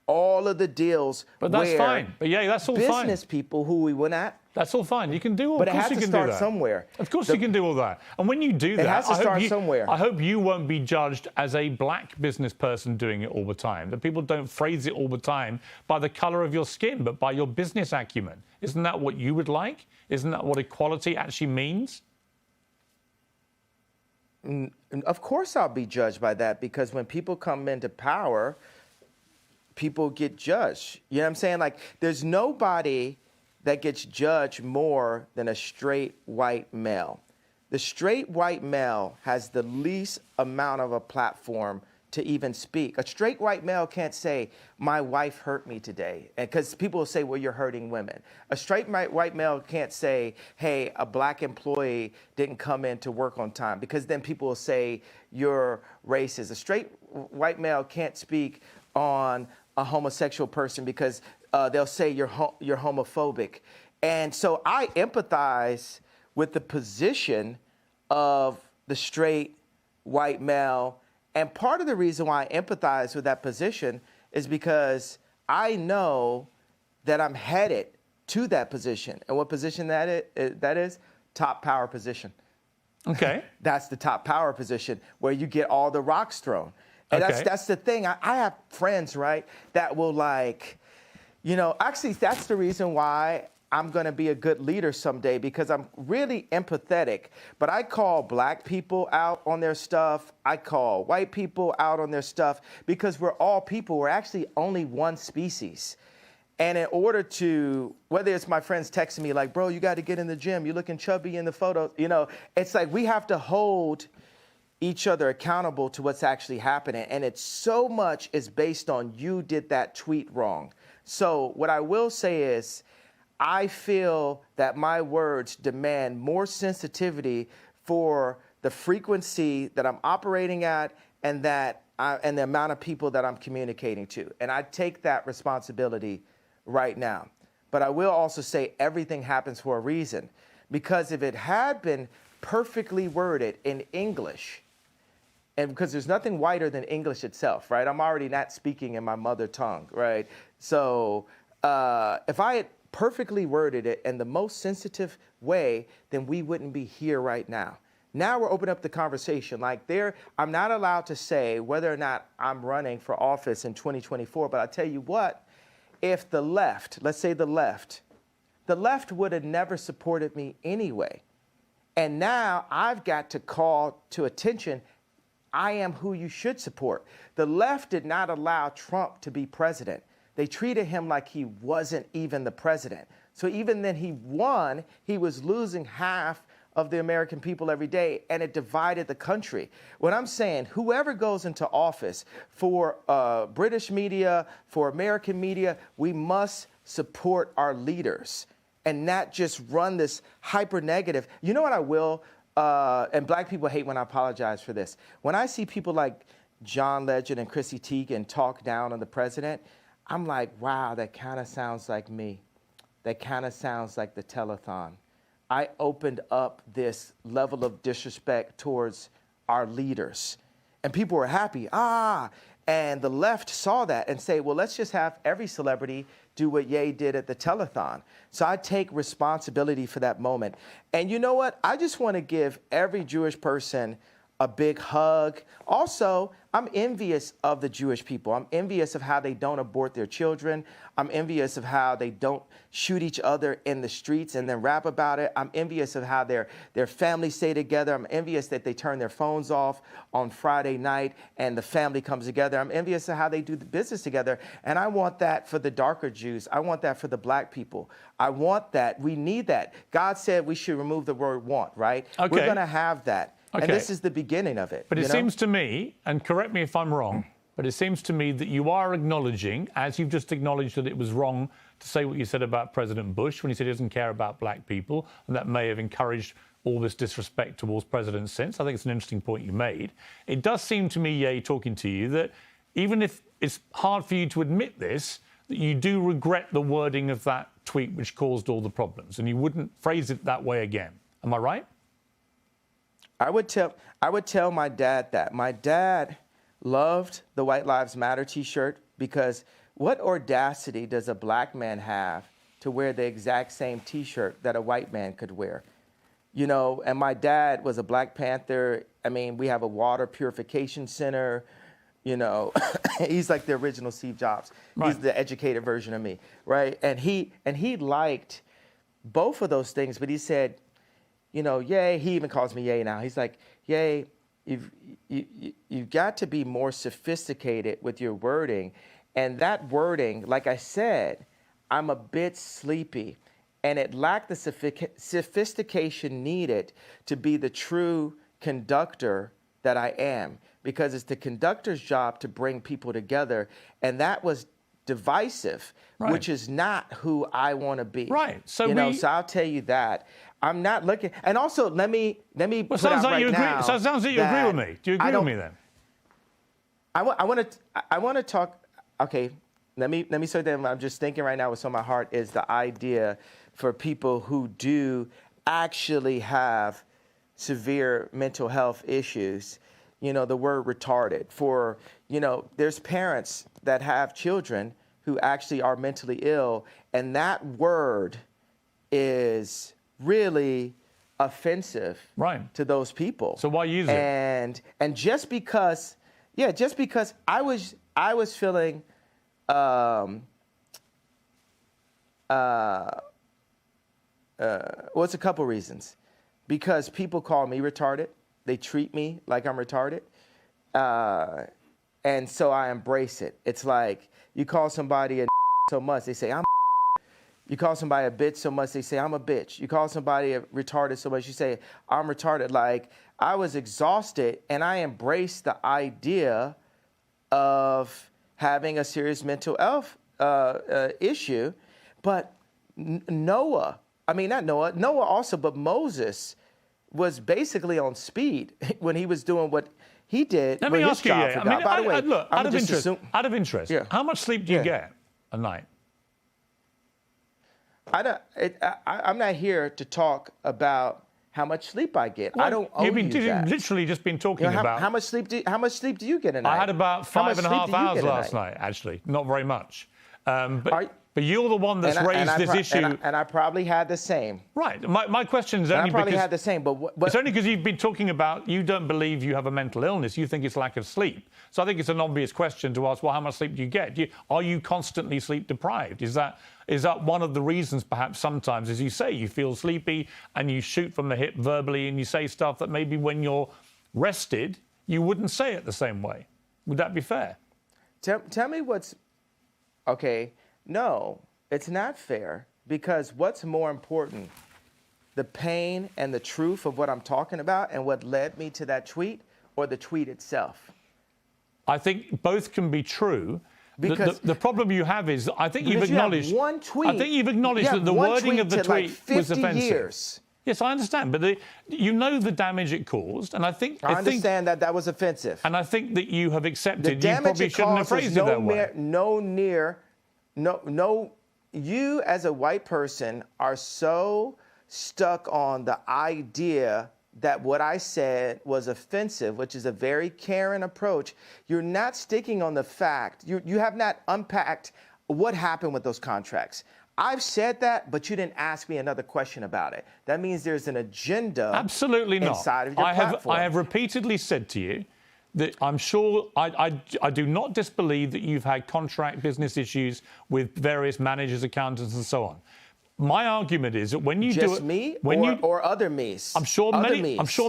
all of the deals. But that's fine. But yeah, that's all fine. Business people who we went at. That's all fine. You can do all. But of it course has you to can start do that. somewhere. Of course you can do all that. And when you do that, it has to start somewhere. I hope you won't be judged as a black business person doing it all the time. That people don't phrase it all the time by the color of your skin, but by your business acumen. Isn't that what you would like? Isn't that what equality actually means? Of course I'll be judged by that, because when people come into power, people get judged. You know what I'm saying? Like, there's nobody that gets judged more than a straight white male. The straight white male has the least amount of a platform to even speak. A straight white male can't say, "My wife hurt me today," because people will say, "Well, you're hurting women." A straight white male can't say, "Hey, a black employee didn't come in to work on time," because then people will say, "You're racist." A straight white male can't speak on a homosexual person because they'll say you're homophobic. And so I empathize with the position of the straight white male. And part of the reason why I empathize with that position is because I know that I'm headed to that position. And what position that is? Top power position. Okay. That's the top power position where you get all the rocks thrown. And that's the thing. I have friends, right, that will actually that's the reason why I'm going to be a good leader someday, because I'm really empathetic. But I call black people out on their stuff. I call white people out on their stuff, because we're all people. We're actually only one species. And in order to, whether it's my friends texting me like, "Bro, you got to get in the gym. You're looking chubby in the photo." It's like we have to hold each other accountable to what's actually happening. And it's so much is based on you did that tweet wrong. So what I will say is, I feel that my words demand more sensitivity for the frequency that I'm operating at and the amount of people that I'm communicating to. And I take that responsibility right now. But I will also say everything happens for a reason. because if it had been perfectly worded in English, and because there's nothing whiter than English itself, right? I'm already not speaking in my mother tongue, right? So if I had perfectly worded it in the most sensitive way, then we wouldn't be here right now. Now we're opening up the conversation. Like I'm not allowed to say whether or not I'm running for office in 2024, but I tell you what, if the left, let's say the left would have never supported me anyway. And now I've got to call to attention, I am who you should support. The left did not allow Trump to be president. They treated him like he wasn't even the president. So even then he won, he was losing half of the American people every day, and it divided the country. What I'm saying, whoever goes into office, for British media, for American media, we must support our leaders and not just run this hyper negative. You know what I will? And black people hate when I apologize for this. When I see people like John Legend and Chrissy Teigen talk down on the president, I'm like, wow, that kind of sounds like me. That kind of sounds like the telethon. I opened up this level of disrespect towards our leaders. And people were happy. And the left saw that and say, well, let's just have every celebrity do what Ye did at the telethon. So I take responsibility for that moment. And you know what? I just want to give every Jewish person a big hug. Also, I'm envious of the Jewish people. I'm envious of how they don't abort their children. I'm envious of how they don't shoot each other in the streets and then rap about it. I'm envious of how their families stay together. I'm envious that they turn their phones off on Friday night and the family comes together. I'm envious of how they do the business together. And I want that for the darker Jews. I want that for the black people. I want that. We need that. God said we should remove the word want, right? Okay. We're going to have that. Okay. And this is the beginning of it. But it seems to me, and correct me if I'm wrong, but it seems to me that you are acknowledging, as you've just acknowledged that it was wrong to say what you said about President Bush when he said he doesn't care about black people, and that may have encouraged all this disrespect towards presidents since. I think it's an interesting point you made. It does seem to me, Ye, talking to you, that even if it's hard for you to admit this, that you do regret the wording of that tweet which caused all the problems, and you wouldn't phrase it that way again. Am I right? I would tell my dad that. My dad loved the White Lives Matter t-shirt because what audacity does a black man have to wear the exact same t-shirt that a white man could wear? You know, and my dad was a Black Panther. I mean, we have a water purification center. You know, he's like the original Steve Jobs. Right. He's the educated version of me, right? And he liked both of those things, but he said, you know, Ye, he even calls me Ye now. He's like, Ye, you've got to be more sophisticated with your wording. And that wording, like I said, I'm a bit sleepy. And it lacked the sophistication needed to be the true conductor that I am. Because it's the conductor's job to bring people together. And that was divisive, right, which is not who I want to be. Right. So so I'll tell you that. I'm not looking. And also, let me put out right now. So it sounds like you agree with me. Do you agree with me then? I want to talk. Okay, let me say that I'm just thinking right now what's on my heart is the idea for people who do actually have severe mental health issues. You know, the word retarded. For, you know, there's parents that have children who actually are mentally ill, and that word is really offensive, right, to those people. So why use it? And just because I was feeling it's a couple reasons. Because people call me retarded. They treat me like I'm retarded. And so I embrace it. It's like you call somebody a so much, they say, I'm. You call somebody a bitch so much, they say, I'm a bitch. You call somebody a retarded so much, you say, I'm retarded. Like, I was exhausted, and I embraced the idea of having a serious mental health issue. But Noah also, but Moses was basically on speed when he was doing what he did. Let me ask you, by the way, look, out of interest, yeah, how much sleep do you get a night? I'm not here to talk about how much sleep I get. I don't owe you that. You've literally just been talking about how much sleep do you get a night? I had about 5.5 hours last night, actually. Not very much. But you're the one that's raised this issue. And I probably had the same. Right. My question is only I probably because had the same, but it's only because you've been talking about you don't believe you have a mental illness. You think it's lack of sleep. So I think it's an obvious question to ask, well, how much sleep do you get? Are you constantly sleep deprived? Is that one of the reasons perhaps sometimes, as you say, you feel sleepy and you shoot from the hip verbally and you say stuff that maybe when you're rested, you wouldn't say it the same way? Would that be fair? Tell me what's... Okay, no, it's not fair, because what's more important, the pain and the truth of what I'm talking about and what led me to that tweet, or the tweet itself? I think both can be true. Because the problem you have is, I think you've acknowledged... You have one tweet. I think you've acknowledged that the wording of the tweet was offensive. Years. Yes, I understand, but you know the damage it caused, and I understand that was offensive. And I think that you have accepted the damage you probably shouldn't have phrased it that way. You as a white person are so stuck on the idea that what I said was offensive, which is a very caring approach. You're not sticking on the fact. You have not unpacked what happened with those contracts. I've said that, but you didn't ask me another question about it. That means there's an agenda. Absolutely not. Inside of your platform. I have repeatedly said to you that I'm sure I do not disbelieve that you've had contract business issues with various managers, accountants, and so on. My argument is that when you do it, me or other me's. I'm sure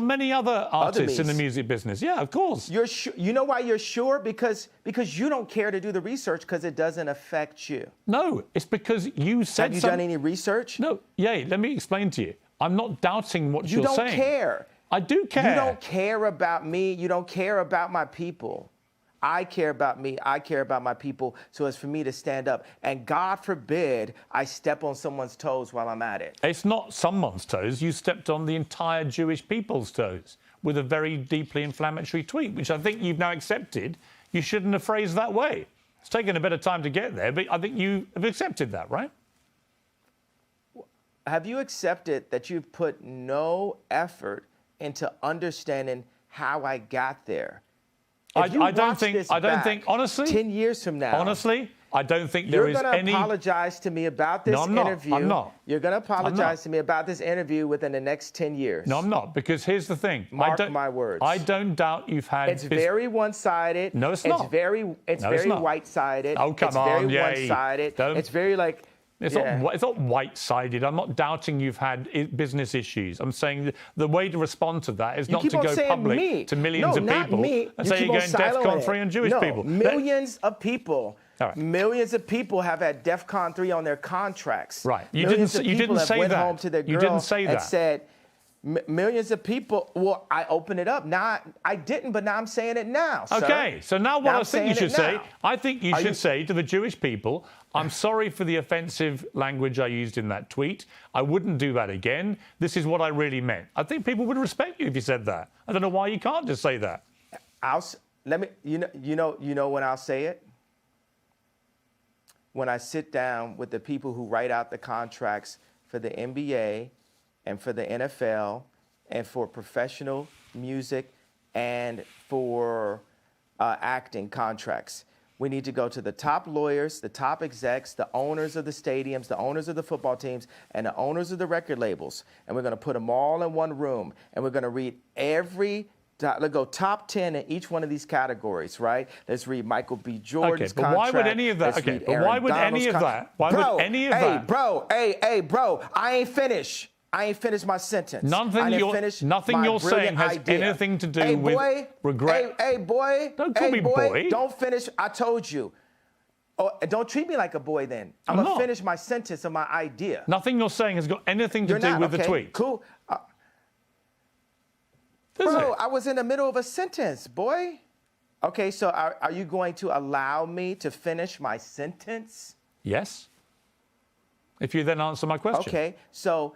many other artists in the music business. Yeah, of course. You know why you're sure? Because you don't care to do the research because it doesn't affect you. No, it's because you said. Have you done any research? No. Yeah, let me explain to you. I'm not doubting what you're saying. You don't care. I do care. You don't care about me. You don't care about my people. I care about me. I care about my people. So it's for me to stand up. And God forbid I step on someone's toes while I'm at it. It's not someone's toes. You stepped on the entire Jewish people's toes with a very deeply inflammatory tweet, which I think you've now accepted. You shouldn't have phrased that way. It's taken a bit of time to get there, but I think you have accepted that, right? Have you accepted that you've put no effort into understanding how I got there? I don't think, honestly, 10 years from now, honestly, I don't think there is any... You're going to apologize to me about this interview. I'm not. You're going to apologize to me about this interview within the next 10 years. No, I'm not, because here's the thing. Mark my words. I don't doubt you've had... It's very one-sided. No, it's not. It's very white-sided. Oh, come on, It's very one-sided. It's very like... It's not white-sided. I'm not doubting you've had business issues. I'm saying the way to respond to that is not to go public to millions of people and say you're going DEF CON 3 on Jewish people. Millions of people. Right. Millions of people have had DEF CON 3 on their contracts. Right. You didn't say that. You didn't say that. And said, millions of people. Well, I opened it up. Now I didn't, but now I'm saying it now. Okay. So now what I think you should say, I think you should say to the Jewish people, I'm sorry for the offensive language I used in that tweet. I wouldn't do that again. This is what I really meant. I think people would respect you if you said that. I don't know why you can't just say that. You know when I'll say it? When I sit down with the people who write out the contracts for the NBA and for the NFL and for professional music and for acting contracts. We need to go to the top lawyers, the top execs, the owners of the stadiums, the owners of the football teams, and the owners of the record labels. And we're going to put them all in one room. And we're going to read let's go top 10 in each one of these categories, right? Let's read Michael B. Jordan's contract. Okay, but why would any of that? Okay, but why would any of that? Why would any of that? Hey, bro, I ain't finished. I ain't finished my sentence. Nothing you're saying has anything to do with regret. Hey, boy. Don't call me boy. Don't finish. I told you. Oh, don't treat me like a boy then. I'm going to finish my sentence of my idea. Nothing you're saying has got anything to do with the tweet. Cool. Bro, I was in the middle of a sentence, boy. Okay, so are you going to allow me to finish my sentence? Yes. If you then answer my question. Okay, so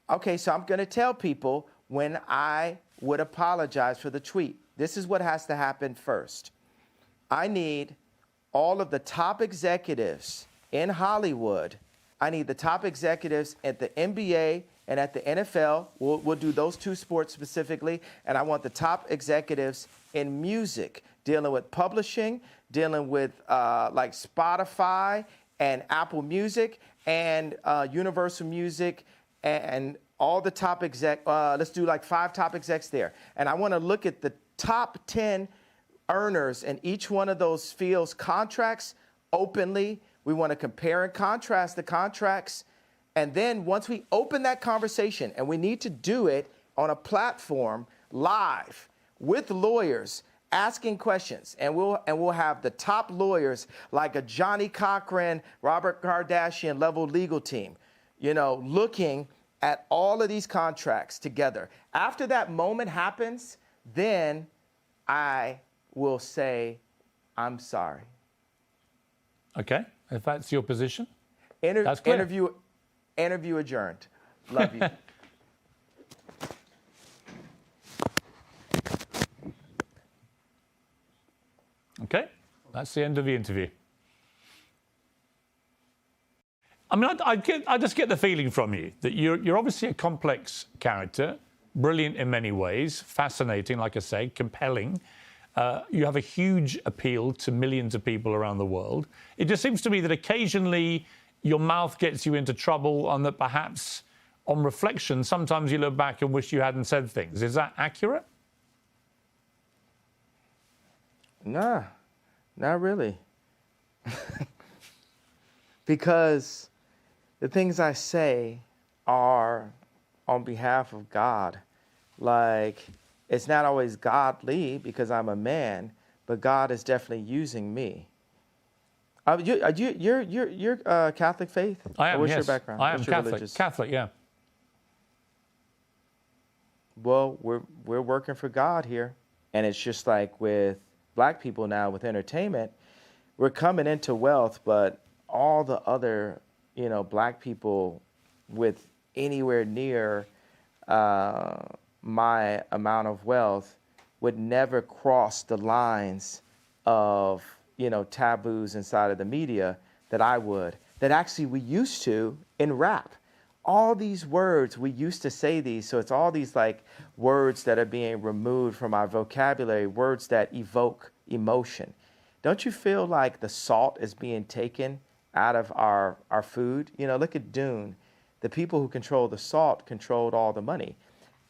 I'm going to tell people when I would apologize for the tweet. This is what has to happen first. I need all of the top executives in Hollywood I need the top executives at the NBA and at the NFL. We'll do those two sports specifically. And I want the top executives in music, dealing with publishing, dealing with like Spotify and Apple Music and Universal Music and all the top let's do like 5 top execs there. And I want to look at the top 10 earners in each one of those fields' contracts openly. We want to compare and contrast the contracts. And then once we open that conversation, and we need to do it on a platform live with lawyers asking questions, and we'll have the top lawyers like a Johnny Cochran, Robert Kardashian level legal team, looking at all of these contracts together. After that moment happens, then I will say, I'm sorry. Okay, if that's your position. That's clear. Interview adjourned. Love you. Okay, that's the end of the interview. I mean, I just get the feeling from you that you're obviously a complex character, brilliant in many ways, fascinating, like I say, compelling. You have a huge appeal to millions of people around the world. It just seems to me that occasionally your mouth gets you into trouble and that perhaps on reflection, sometimes you look back and wish you hadn't said things. Is that accurate? Nah, not really. Because the things I say are on behalf of God. Like, it's not always godly because I'm a man, but God is definitely using me. You're Catholic faith? I am, What's yes. your background? I am What's your Catholic. religious? Catholic, yeah. Well, we're working for God here. And it's just like with black people now with entertainment, we're coming into wealth, but all the other, black people with anywhere near my amount of wealth would never cross the lines of, taboos inside of the media that I would, that actually we used to in rap. All these words, we used to say these, so it's all these like words that are being removed from our vocabulary, words that evoke emotion. Don't you feel like the salt is being taken out of our food? Look at Dune. The people who control the salt controlled all the money.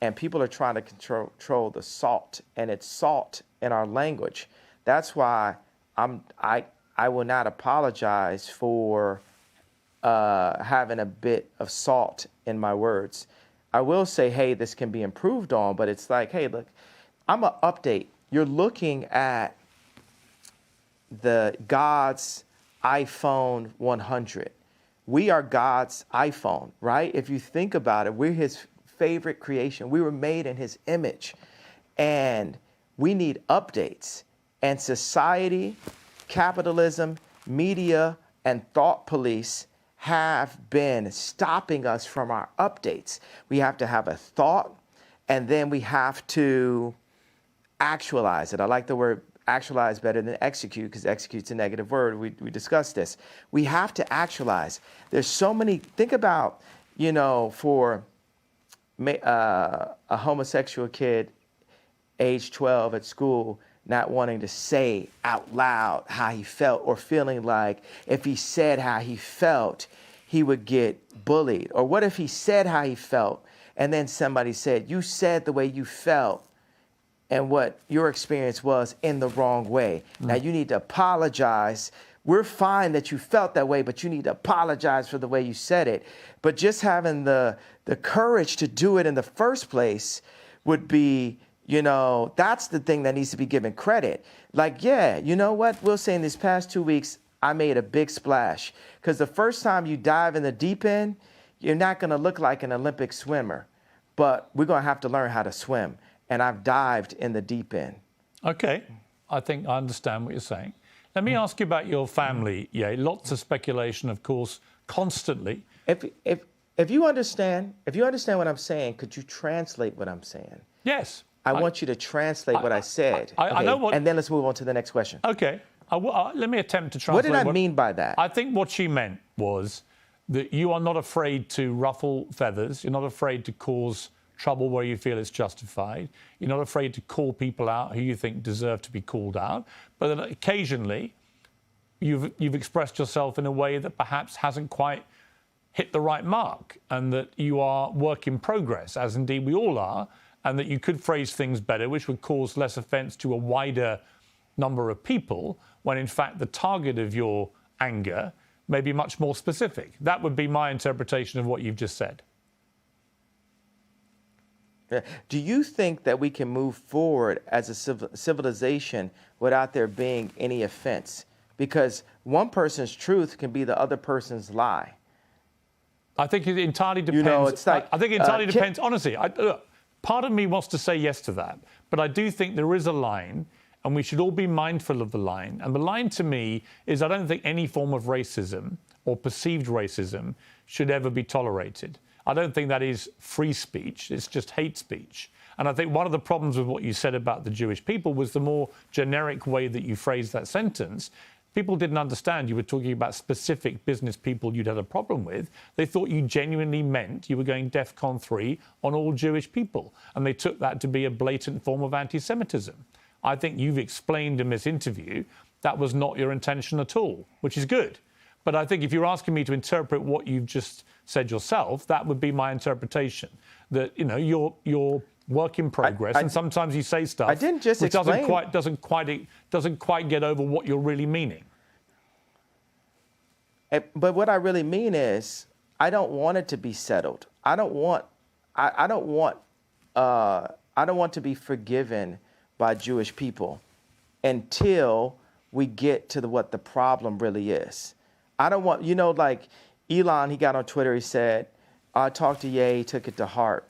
And people are trying to control the salt, and it's salt in our language. That's why I will not apologize for having a bit of salt in my words. I will say, hey, this can be improved on, but it's like, hey, look, I'm an update. You're looking at the God's iPhone 100. We are God's iPhone, right? If you think about it, we're his favorite creation. We were made in his image, and we need updates. And society, capitalism, media, and thought police have been stopping us from our updates. We have to have a thought, and then we have to actualize it. I like the word actualize better than execute, because execute's a negative word. We discussed this. We have to actualize. There's so many, think about, for a homosexual kid, age 12 at school, not wanting to say out loud how he felt, or feeling like if he said how he felt, he would get bullied. Or what if he said how he felt, and then somebody said, you said the way you felt and what your experience was in the wrong way. Now you need to apologize. We're fine that you felt that way, but you need to apologize for the way you said it. But just having the courage to do it in the first place would be, that's the thing that needs to be given credit. Like, yeah, you know what? We'll say in these past 2 weeks, I made a big splash. Because the first time you dive in the deep end, you're not going to look like an Olympic swimmer. But we're going to have to learn how to swim. And I've dived in the deep end. Okay. I think I understand what you're saying. Let me ask you about your family. Yeah, lots of speculation, of course, constantly. If you understand what I'm saying, could you translate what I'm saying? Yes. I want you to translate what I said. I know what. And then let's move on to the next question. Okay. Let me attempt to translate. What did I mean by that? I think what she meant was that you are not afraid to ruffle feathers. You're not afraid to cause trouble where you feel it's justified. You're not afraid to call people out who you think deserve to be called out. But then occasionally, you've expressed yourself in a way that perhaps hasn't quite hit the right mark, and that you are work in progress, as indeed we all are, and that you could phrase things better, which would cause less offence to a wider number of people, when in fact the target of your anger may be much more specific. That would be my interpretation of what you've just said. Do you think that we can move forward as a civilization without there being any offense? Because one person's truth can be the other person's lie. I think it entirely depends. You know, it's like, I think it entirely depends. Honestly, look, part of me wants to say yes to that, but I do think there is a line, and we should all be mindful of the line. And the line to me is, I don't think any form of racism or perceived racism should ever be tolerated. I don't think that is free speech. It's just hate speech. And I think one of the problems with what you said about the Jewish people was the more generic way that you phrased that sentence. People didn't understand you were talking about specific business people you'd had a problem with. They thought you genuinely meant you were going DEFCON 3 on all Jewish people. And they took that to be a blatant form of anti-Semitism. I think you've explained in this interview that was not your intention at all, which is good. But I think if you're asking me to interpret what you've just said yourself, that would be my interpretation. That, you know, you're work in progress, and sometimes you say stuff which doesn't quite get over what you're really meaning. But what I really mean is, I don't want it to be settled. I don't want to be forgiven by Jewish people until we get to what the problem really is. I don't want, you know, like Elon, he got on Twitter, he said, I talked to Ye, he took it to heart.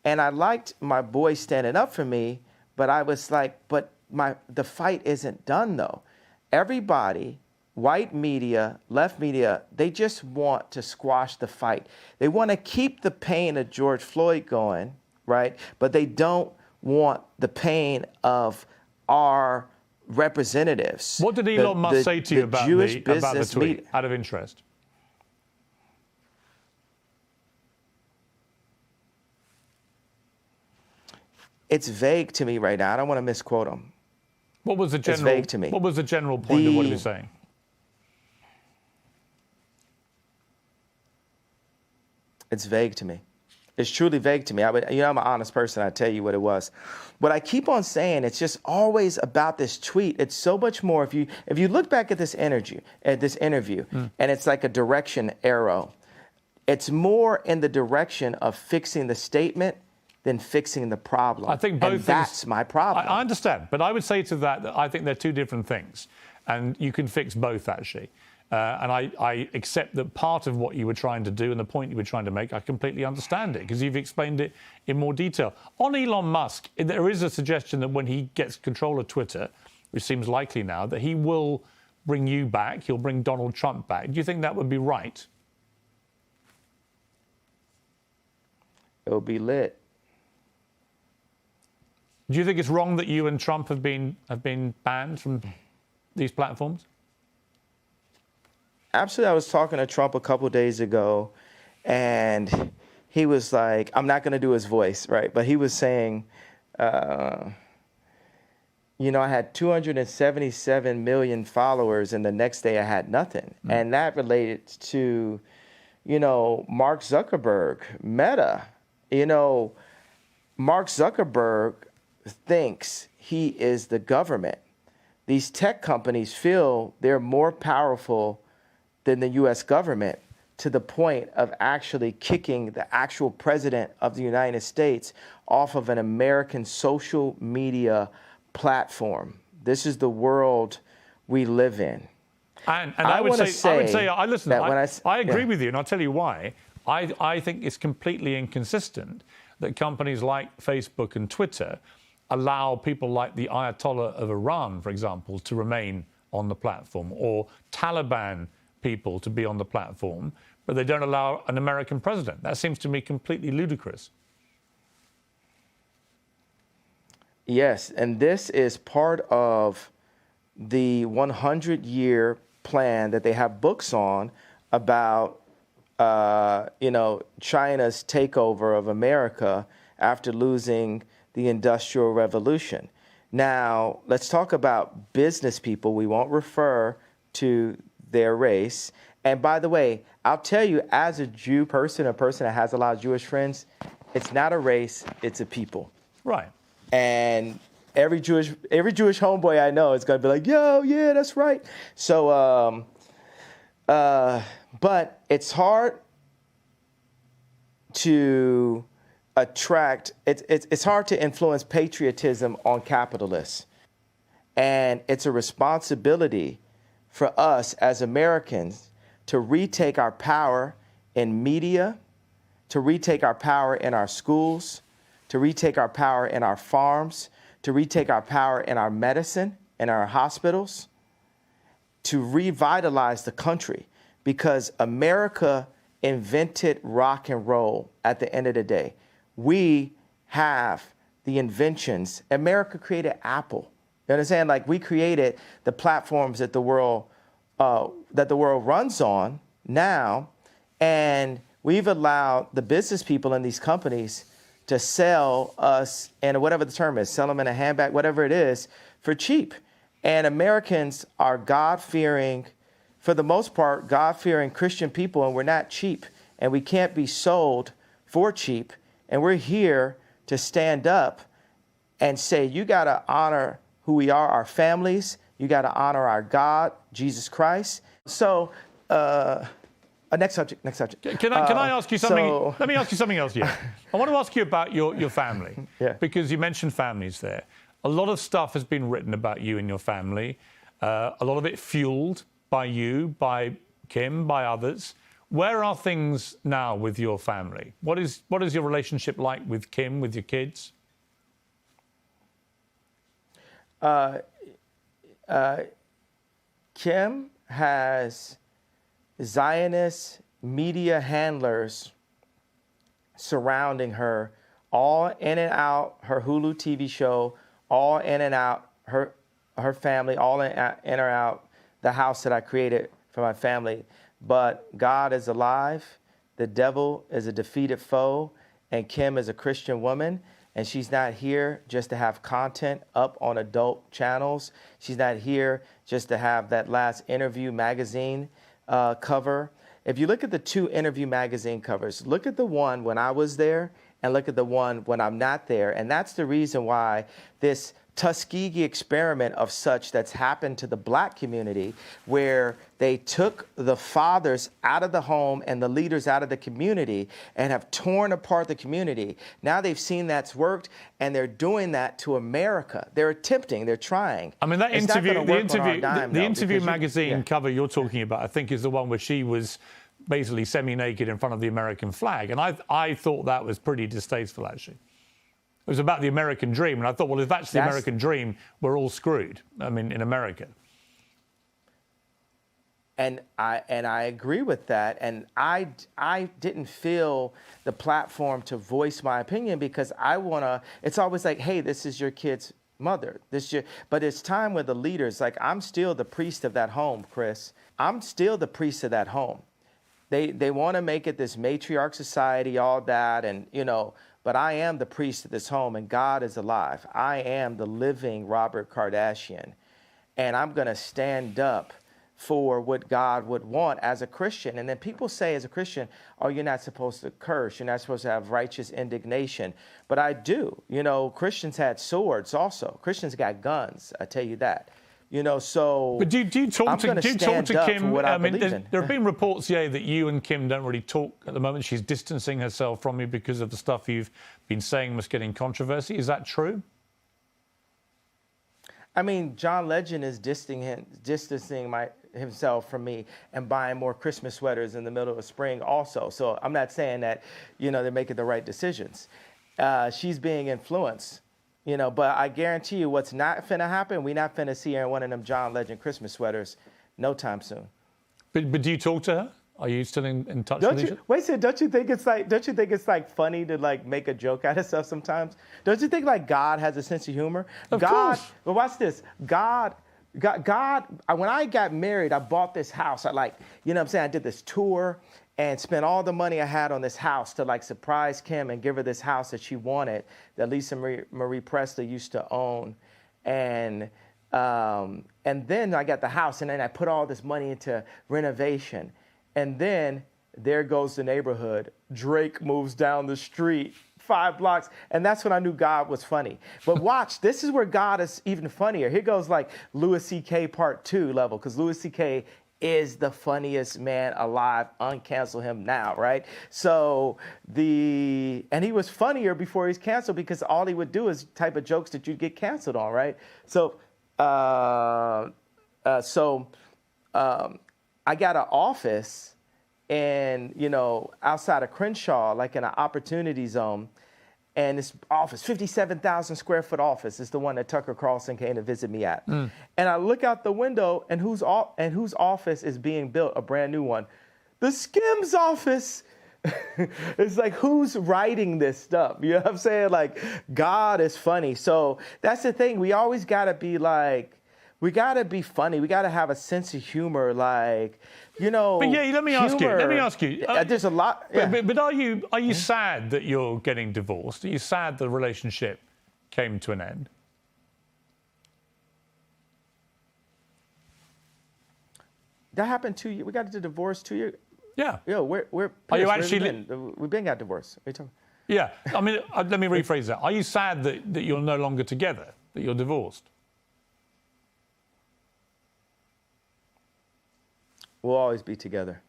And I liked my boy standing up for me, but I was like, but the fight isn't done though. Everybody, white media, left media, they just want to squash the fight. They want to keep the pain of George Floyd going, right? But they don't want the pain of our representatives. What did Elon Musk say to you about the tweet, out of interest? It's vague to me right now. I don't want to misquote him. What was the general? It's vague to me. What was the general point of what he was saying? It's vague to me. It's truly vague to me. I'm an honest person. I tell you what it was. What I keep on saying, it's just always about this tweet. It's so much more. If you look back at this interview, and it's like a direction arrow, it's more in the direction of fixing the statement than fixing the problem. I think both and that's my problem. I understand, but I would say to that I think they're two different things, and you can fix both actually. And I accept that part of what you were trying to do and the point you were trying to make, I completely understand it because you've explained it in more detail. On Elon Musk, there is a suggestion that when he gets control of Twitter, which seems likely now, that he will bring you back, he'll bring Donald Trump back. Do you think that would be right? It'll be lit. Do you think it's wrong that you and Trump have been banned from these platforms? Absolutely. I was talking to Trump a couple days ago, and he was like, I'm not going to do his voice, right? But he was saying, I had 277 million followers, and the next day I had nothing. And that related to, Mark Zuckerberg, Meta. Mark Zuckerberg thinks he is the government. These tech companies feel they're more powerful than the U.S. government, to the point of actually kicking the actual president of the United States off of an American social media platform. This is the world we live in. And I would say, I agree with you, and I'll tell you why. I think it's completely inconsistent that companies like Facebook and Twitter allow people like the Ayatollah of Iran, for example, to remain on the platform, or Taliban people to be on the platform, but they don't allow an American president. That seems to me completely ludicrous. Yes, and this is part of the 100-year plan that they have books on about China's takeover of America after losing the Industrial Revolution. Now, let's talk about business people. We won't refer to their race. And by the way, I'll tell you, as a Jew person, a person that has a lot of Jewish friends, it's not a race, it's a people. Right. And every Jewish homeboy I know is going to be like, yo, yeah, that's right. So, but it's hard to attract, it's hard to influence patriotism on capitalists. And it's a responsibility for us as Americans to retake our power in media, to retake our power in our schools, to retake our power in our farms, to retake our power in our medicine, in our hospitals, to revitalize the country, because America invented rock and roll at the end of the day. We have the inventions. America created Apple. You understand? Like, we created the platforms that the world runs on now, and we've allowed the business people in these companies to sell us, and whatever the term is, sell them in a handbag, whatever it is, for cheap. And Americans are God-fearing, for the most part, God-fearing Christian people, and we're not cheap, and we can't be sold for cheap. And we're here to stand up and say, you got to honor who we are, our families. You got to honor our God, Jesus Christ. So, next subject. Can I ask you something? Let me ask you something else. Yeah, I want to ask you about your family. Yeah. Because you mentioned families there. A lot of stuff has been written about you and your family. A lot of it fueled by you, by Kim, by others. Where are things now with your family? What is your relationship like with Kim, with your kids? Kim has Zionist media handlers surrounding her, all in and out her Hulu TV show, all in and out her family, all in or out the house that I created for my family. But God is alive, the devil is a defeated foe, and Kim is a Christian woman, and she's not here just to have content up on adult channels. She's not here just to have that last Interview magazine cover. If you look at the two Interview magazine covers, look at the one when I was there and look at the one when I'm not there. And that's the reason why this Tuskegee experiment of such that's happened to the black community, where they took the fathers out of the home and the leaders out of the community and have torn apart the community. Now they've seen that's worked, and they're doing that to America. They're attempting, they're trying. I mean, that the Interview dime, magazine cover you're talking about, I think, is the one where she was basically semi-naked in front of the American flag. And I thought that was pretty distasteful, actually. It was about the American dream, and I thought, well, if that's the American dream, we're all screwed. I mean, in America. And I agree with that. And I didn't feel the platform to voice my opinion, because I wanna. It's always like, hey, this is your kid's mother. But it's time where the leaders, like, I'm still the priest of that home, Chris. I'm still the priest of that home. They want to make it this matriarch society, all that, and But I am the priest of this home, and God is alive. I am the living Robert Kardashian, and I'm going to stand up for what God would want as a Christian. And then people say as a Christian, oh, you're not supposed to curse. You're not supposed to have righteous indignation. But I do. Christians had swords also. Christians got guns, I tell you that. So. But do you talk to Kim? I mean, there have been reports, that you and Kim don't really talk at the moment. She's distancing herself from you because of the stuff you've been saying must get in controversy. Is that true? I mean, John Legend is distancing himself from me and buying more Christmas sweaters in the middle of spring also. So I'm not saying that, they're making the right decisions. She's being influenced. But I guarantee you what's not finna happen, we not finna see her in one of them John Legend Christmas sweaters no time soon. But do you talk to her? Are you still in touch with each other? Wait a second, don't you think it's like funny to like make a joke out of stuff sometimes? Don't you think like God has a sense of humor? Of course. But watch this. God, when I got married, I bought this house. I did this tour, and spent all the money I had on this house to like surprise Kim and give her this house that she wanted, that Lisa Marie Presley used to own. And then I got the house, and then I put all this money into renovation. And then there goes the neighborhood. Drake moves down the street 5 blocks. And that's when I knew God was funny. But watch, this is where God is even funnier. Here goes like Louis C.K. Part 2 level, because Louis C.K. is the funniest man alive. Uncancel him now, right? So and he was funnier before he's canceled, because all he would do is type of jokes that you'd get canceled on, right? So, I got an office outside of Crenshaw, like in an opportunity zone. And this office, 57,000 square foot office, is the one that Tucker Carlson came to visit me at. And I look out the window, and whose office is being built? A brand new one. The Skims office. It's like, who's writing this stuff? You know what I'm saying? Like, God is funny. So that's the thing. We always got to be like, we got to be funny. We got to have a sense of humor, like, But yeah, let me ask you. There's a lot. Yeah. But are you sad that you're getting divorced? Are you sad the relationship came to an end? That happened 2 years. We got the divorce 2 years. Yeah. Yeah. We're Are you actually? We've been got divorced. What are you talking? Yeah. I mean, let me rephrase that. Are you sad that you're no longer together? That you're divorced? We'll always be together.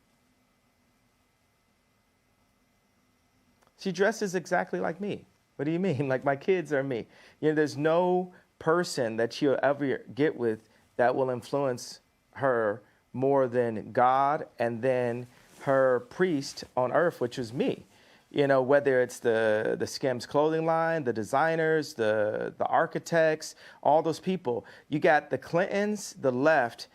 She dresses exactly like me. What do you mean? Like, my kids are me. There's no person that she'll ever get with that will influence her more than God, and then her priest on earth, which is me. Whether it's the Skims clothing line, the designers, the architects, all those people. You got the Clintons, the left,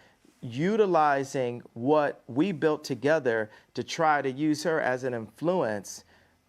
utilizing what we built together to try to use her as an influence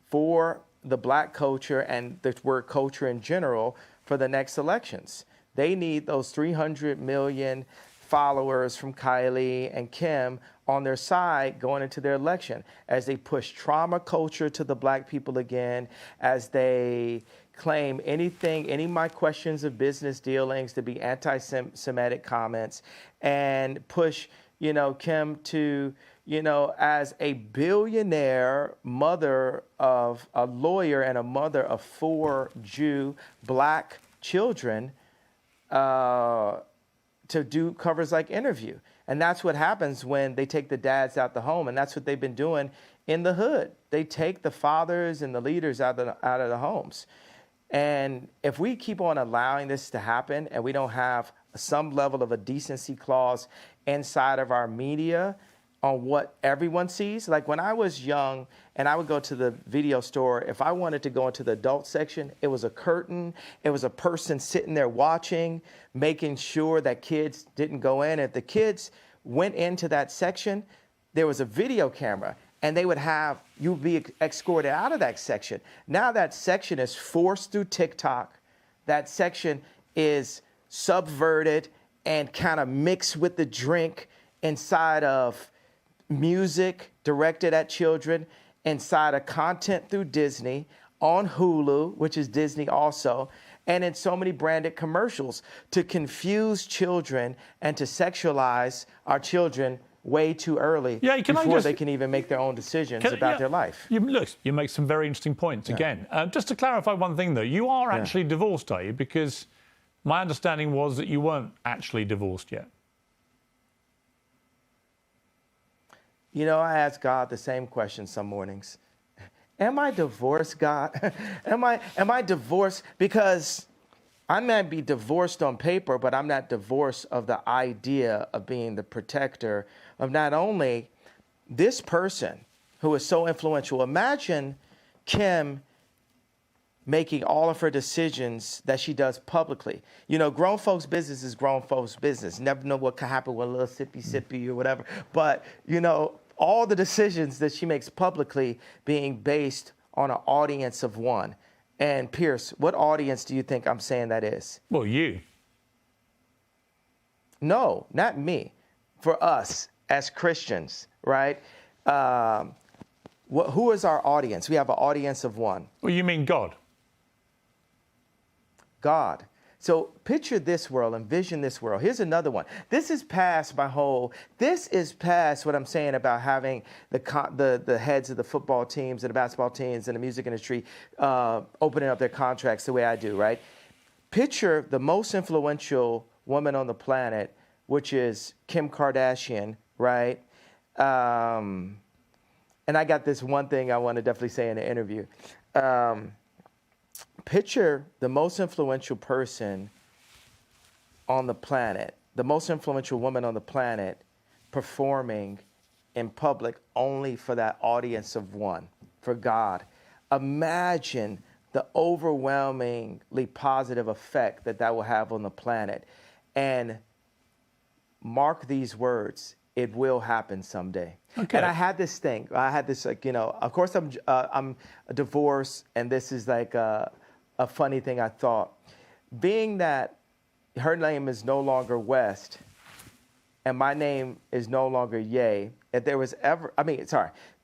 for the black culture and the word culture in general for the next elections. They need those 300 million followers from Kylie and Kim on their side going into their election, as they push trauma culture to the black people again, as they claim any of my questions of business dealings to be anti-Semitic comments, and push, Kim to, as a billionaire mother of a lawyer and a mother of 4 Jew black children, to do covers like Interview. And that's what happens when they take the dads out the home. And that's what they've been doing in the hood. They take the fathers and the leaders out of the homes. And if we keep on allowing this to happen, and we don't have some level of a decency clause inside of our media on what everyone sees. Like, when I was young and I would go to the video store, if I wanted to go into the adult section, it was a curtain. It was a person sitting there watching, making sure that kids didn't go in. If the kids went into that section, there was a video camera, and they would you'd be escorted out of that section. Now that section is forced through TikTok. That section is subverted and kind of mixed with the drink inside of music directed at children, inside of content through Disney, on Hulu, which is Disney also, and in so many branded commercials to confuse children and to sexualize our children way too early before they can even make their own decisions about their life. You make some very interesting points again. Just to clarify one thing, though, you are actually divorced, are you? Because my understanding was that you weren't actually divorced yet. I ask God the same question some mornings. Am I divorced, God? Am I divorced? Because I might be divorced on paper, but I'm not divorced of the idea of being the protector of not only this person who is so influential. Imagine Kim making all of her decisions that she does publicly. Grown folks' business is grown folks' business. Never know what could happen with a little sippy or whatever. But, all the decisions that she makes publicly being based on an audience of one. And Piers, what audience do you think I'm saying that is? Well, you. No, not me. For us as Christians, right? who is our audience? We have an audience of one. Well, you mean God? God. So picture this world, envision this world. Here's another one. This is past what I'm saying about having the heads of the football teams and the basketball teams and the music industry opening up their contracts the way I do, right? Picture the most influential woman on the planet, which is Kim Kardashian, right? And I got this one thing I want to definitely say in the interview. Picture the most influential person on the planet, the most influential woman on the planet, performing in public only for that audience of one, for God. Imagine the overwhelmingly positive effect that will have on the planet. And mark these words, it will happen someday. Okay. And I had this thing. I had this, of course I'm divorced, and this is like a funny thing I thought. Being that her name is no longer West, and my name is no longer Ye,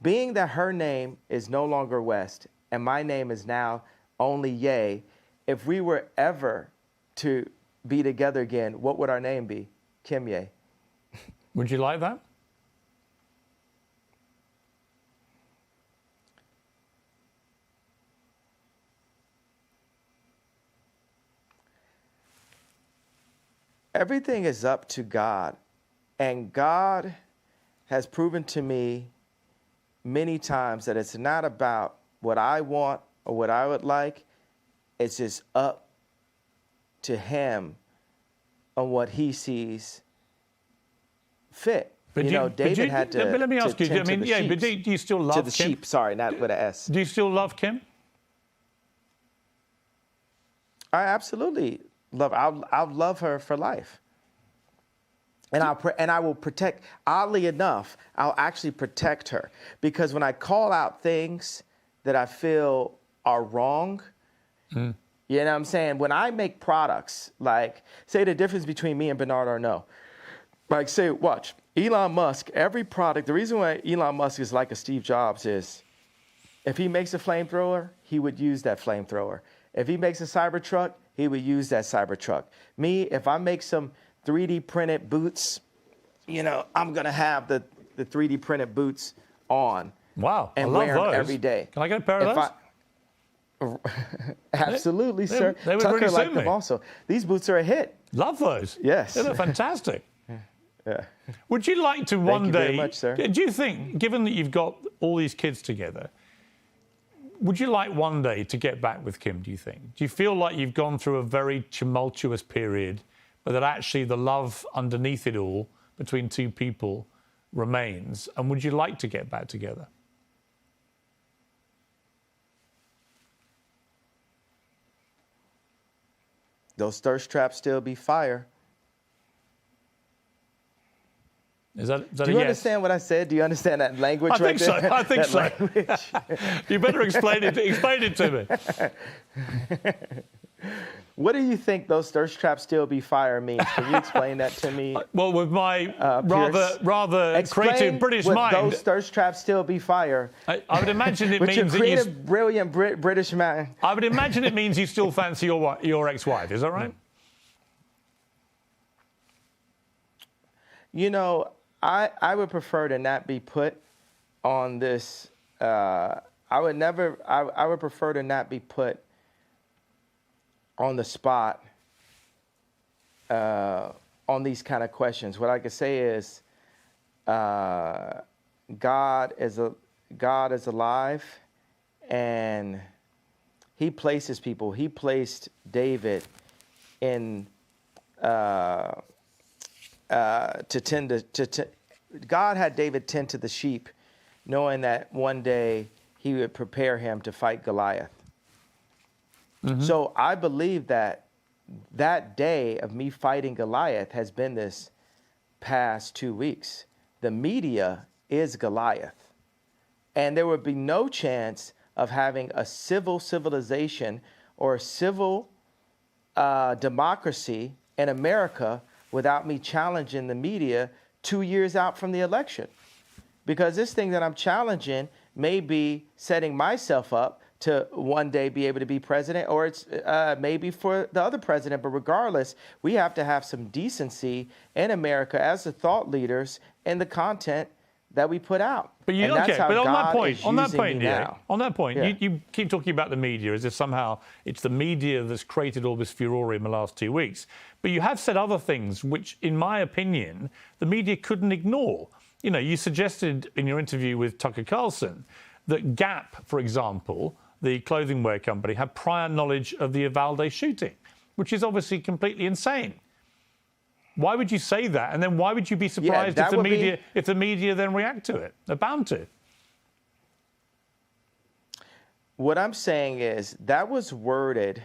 being that her name is no longer West, and my name is now only Ye, if we were ever to be together again, what would our name be? Kim Ye. Would you like that? Everything is up to God, and God has proven to me many times that it's not about what I want or what I would like. It's just up to Him on what He sees fit. But David had to. But let me ask you. Tend but do you still love to the Kim? sheep? Sorry, not with an S. Do you still love Kim? I absolutely love. I'll love her for life. And I will protect. Oddly enough, I'll actually protect her, because when I call out things that I feel are wrong, you know what I'm saying? When I make products, like say the difference between me and Bernard Arnault, like say, watch Elon Musk. Every product. The reason why Elon Musk is like a Steve Jobs is, if he makes a flamethrower, he would use that flamethrower. If he makes a Cybertruck, he would use that Cybertruck. Me, if I make some 3D printed boots, I'm gonna have the 3D printed boots on. Wow, and I love wear them those. every day. Can I get a pair of those? Absolutely, sir. They would Tucker really liked suit them me. also. These boots are a hit. Love those. Yes. They're fantastic. Yeah. Would you like to one you day? very much, sir. Do you think, given that you've got all these kids together, would you like one day to get back with Kim? Do you think? Do you feel like you've gone through a very tumultuous period, but that actually the love underneath it all between two people remains? And would you like to get back together? Those thirst traps still be fire. Is that Do a you yes? understand what I said? Do you understand that language I think right there? so. I think so. You better explain it. Explain it to me. What do you think those thirst traps still be fire means? Can you explain that to me? Well, with my rather Explain creative British what mind, those thirst traps still be fire. I would imagine it With your means that creative, brilliant British man. I would imagine it means you still fancy your ex-wife. Is that right? I would prefer to not be put on this. I would prefer to not be put on the spot on these kind of questions. What I could say is, God is alive, and He places people. He placed David in to tend to. God had David tend to the sheep, knowing that one day He would prepare him to fight Goliath. Mm-hmm. So I believe that day of me fighting Goliath has been this past 2 weeks. The media is Goliath. And there would be no chance of having a civilization or a civil democracy in America without me challenging the media 2 years out from the election. Because this thing that I'm challenging may be setting myself up to one day be able to be president, or it's maybe for the other president. But regardless, we have to have some decency in America as the thought leaders in the content that we put out. But and that's how but on God that point, is on that using point, me yeah, now. on that point, Yeah. you keep talking about the media as if somehow it's the media that's created all this furore in the last 2 weeks. But you have said other things which, in my opinion, the media couldn't ignore. You know, you suggested in your interview with Tucker Carlson that Gap, for example, the clothing wear company, had prior knowledge of the Uvalde shooting, which is obviously completely insane. Why would you say that? And then why would you be surprised if the media then react to it? They're bound to. What I'm saying is that was worded,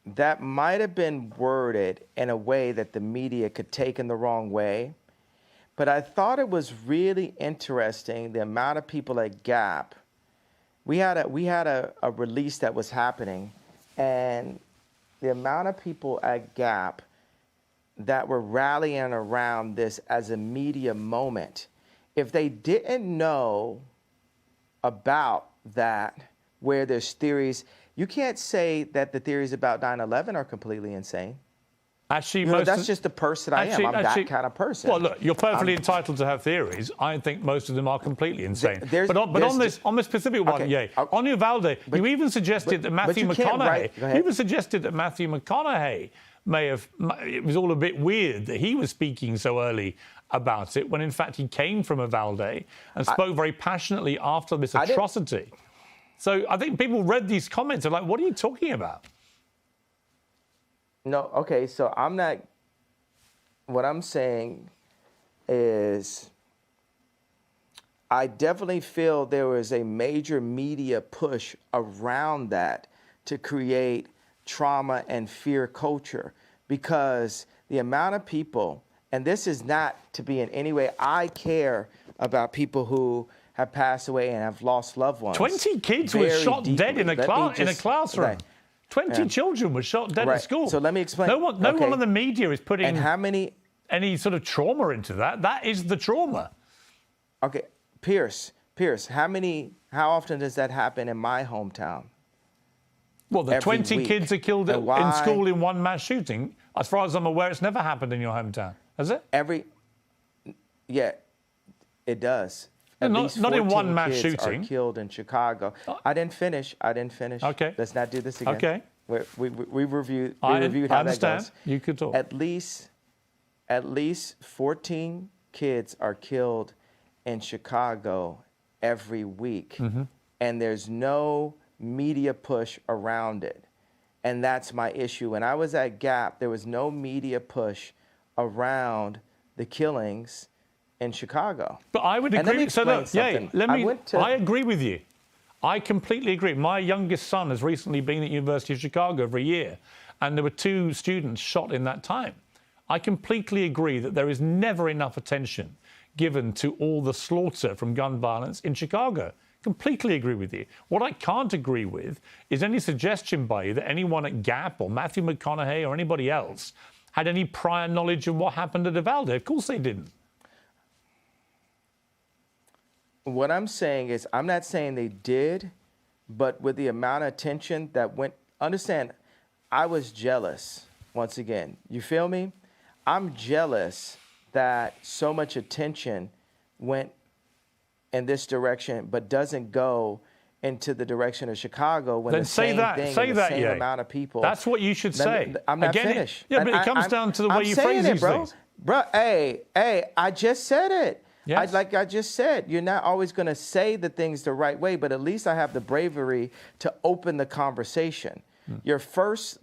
that might have been worded in a way that the media could take in the wrong way. But I thought it was really interesting the amount of people at Gap. We had a release that was happening, and the amount of people at Gap that were rallying around this as a media moment, if they didn't know about that, where there's theories, you can't say that the theories about 9/11 are completely insane. Actually, that's just the person I am. I'm that kind of person. Well, look, you're perfectly entitled to have theories. I think most of them are completely insane. But on this specific one, on Uvalde, you even suggested that Matthew McConaughey. You even suggested that Matthew McConaughey may have. It was all a bit weird that he was speaking so early about it, when in fact he came from Uvalde and spoke very passionately after this atrocity. So I think people read these comments and are like, "What are you talking about?" No, okay, so I'm not, what I'm saying is I definitely feel there was a major media push around that to create trauma and fear culture, because the amount of people, and this is not to be in any way, I care about people who have passed away and have lost loved ones. 20 kids were shot dead in a classroom. Okay. 20 children were shot dead at school. So let me explain. No one in the media is putting any sort of trauma into that. That is the trauma. Okay, Piers, how often does that happen in my hometown? Well, the 20 kids are killed in school in one mass shooting. As far as I'm aware, it's never happened in your hometown, has it? Yeah, it does. Not in one mass shooting. Are killed in Chicago. I didn't finish. Okay. Let's not do this again. Okay. We reviewed how that goes. I understand. You could talk. At least 14 kids are killed in Chicago every week, and there's no media push around it, and that's my issue. When I was at Gap, there was no media push around the killings in Chicago. But I would agree. So look, I agree with you. I completely agree. My youngest son has recently been at the University of Chicago for a year, and there were 2 students shot in that time. I completely agree that there is never enough attention given to all the slaughter from gun violence in Chicago. Completely agree with you. What I can't agree with is any suggestion by you that anyone at Gap or Matthew McConaughey or anybody else had any prior knowledge of what happened at Uvalde. Of course they didn't. What I'm saying is, I'm not saying they did, but with the amount of attention that went, understand, I was jealous, once again. You feel me? I'm jealous that so much attention went in this direction, but doesn't go into the direction of Chicago when the same amount of people. That's what you should say. I'm not finished. Yeah, but it comes down to the way you phrase these things. Bro, hey, I just said it. Yes. Like I just said, you're not always going to say the things the right way, but at least I have the bravery to open the conversation. Your first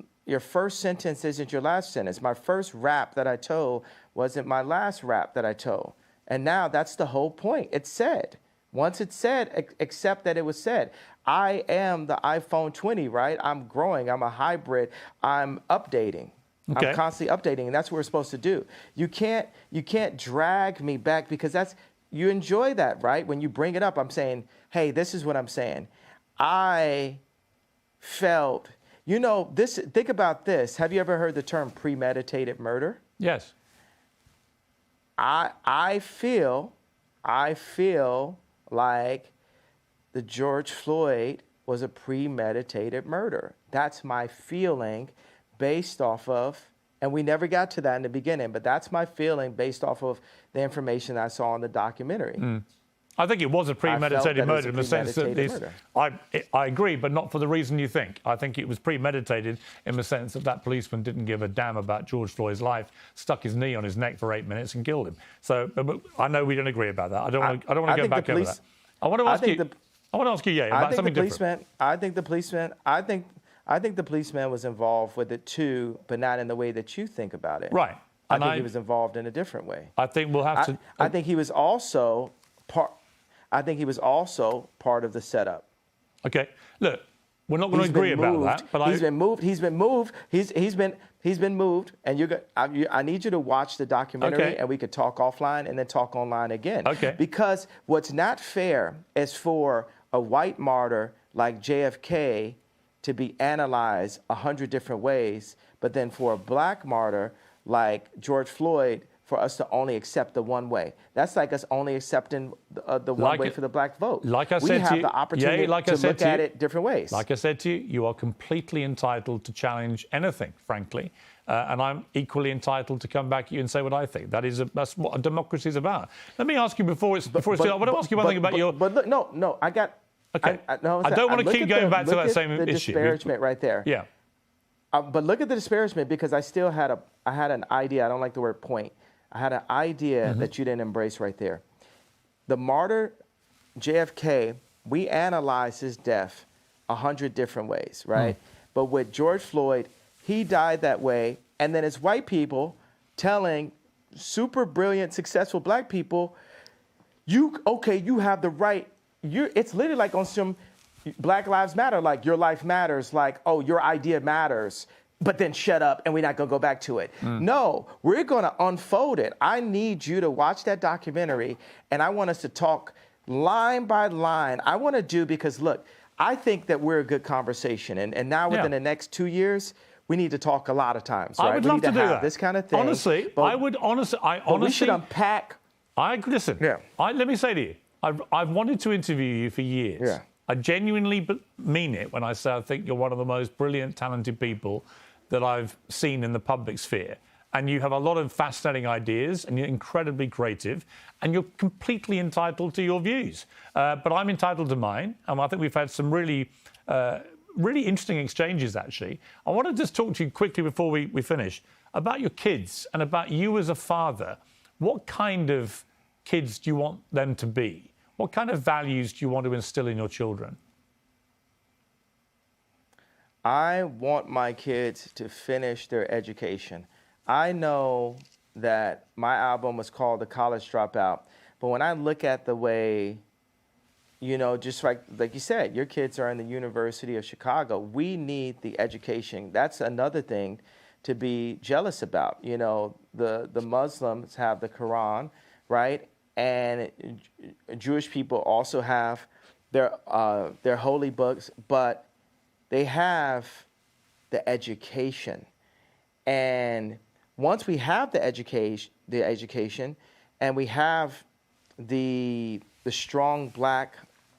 sentence isn't your last sentence. My first rap that I told wasn't my last rap that I told. And now that's the whole point. It's said. Once it's said, accept that it was said. I am the iPhone 20, right? I'm growing. I'm a hybrid. I'm updating. Okay. I'm constantly updating, and that's what we're supposed to do. You can't drag me back, because you enjoy that, right? When you bring it up, I'm saying, hey, this is what I'm saying. I felt, this. Think about this. Have you ever heard the term premeditated murder? Yes. I feel I feel like the George Floyd was a premeditated murder. That's my feeling based off of, and we never got to that in the beginning, but that's my feeling based off of the information I saw in the documentary. I think it was a premeditated murder in the sense that I agree, but not for the reason you think. I think it was premeditated in the sense that that policeman didn't give a damn about George Floyd's life, stuck his knee on his neck for 8 minutes and killed him. So but I know we don't agree about that. I don't want to go back over that. I want to ask you, about something different. I think the policeman was involved with it too, but not in the way that you think about it. Right. I think he was involved in a different way. I think we'll have to. I think he was also part. I think he was also part of the setup. Okay, look, we're not going to agree about that, but he's been moved. He's been moved. He's been moved. And I need you to watch the documentary, and we could talk offline and then talk online again. Okay. Because what's not fair is for a white martyr like JFK to be analyzed 100 different ways, but then for a black martyr like George Floyd, for us to only accept the one way. That's like us only accepting the one way for the black vote. Like I said we have the opportunity to look at it different ways. Like I said to you, you are completely entitled to challenge anything, frankly. And I'm equally entitled to come back at you and say what I think. That's what a democracy is about. Let me ask you before I want to ask you one thing about your... But look, no, I got... Okay. I don't want to keep going back to that same issue. The disparagement right there. Yeah. But look at the disparagement, because I still had an idea. I don't like the word point. I had an idea that you didn't embrace right there. The martyr, JFK, we analyzed his death 100 different ways, right? But with George Floyd, he died that way. And then it's white people telling super brilliant, successful black people, you have the right. It's literally like on some Black Lives Matter, like your life matters, like, oh, your idea matters. But then shut up and we're not going to go back to it. No, we're going to unfold it. I need you to watch that documentary, and I want us to talk line by line. I want to do, because look, I think that we're a good conversation. And now within the next 2 years, we need to talk a lot of times, right? I would love to do that. This kind of thing. Honestly, we should unpack. Listen, let me say to you, I've wanted to interview you for years. Yeah. I genuinely mean it when I say I think you're one of the most brilliant, talented people that I've seen in the public sphere. And you have a lot of fascinating ideas, and you're incredibly creative, and you're completely entitled to your views. But I'm entitled to mine, and I think we've had some really interesting exchanges, actually. I want to just talk to you quickly before we finish about your kids and about you as a father. What kind of kids do you want them to be? What kind of values do you want to instill in your children? I want my kids to finish their education. I know that my album was called The College Dropout, but when I look at the way, just like you said, your kids are in the University of Chicago, we need the education. That's another thing to be jealous about. The Muslims have the Quran, right? And Jewish people also have their holy books, but they have the education. And once we have the education, and we have the strong black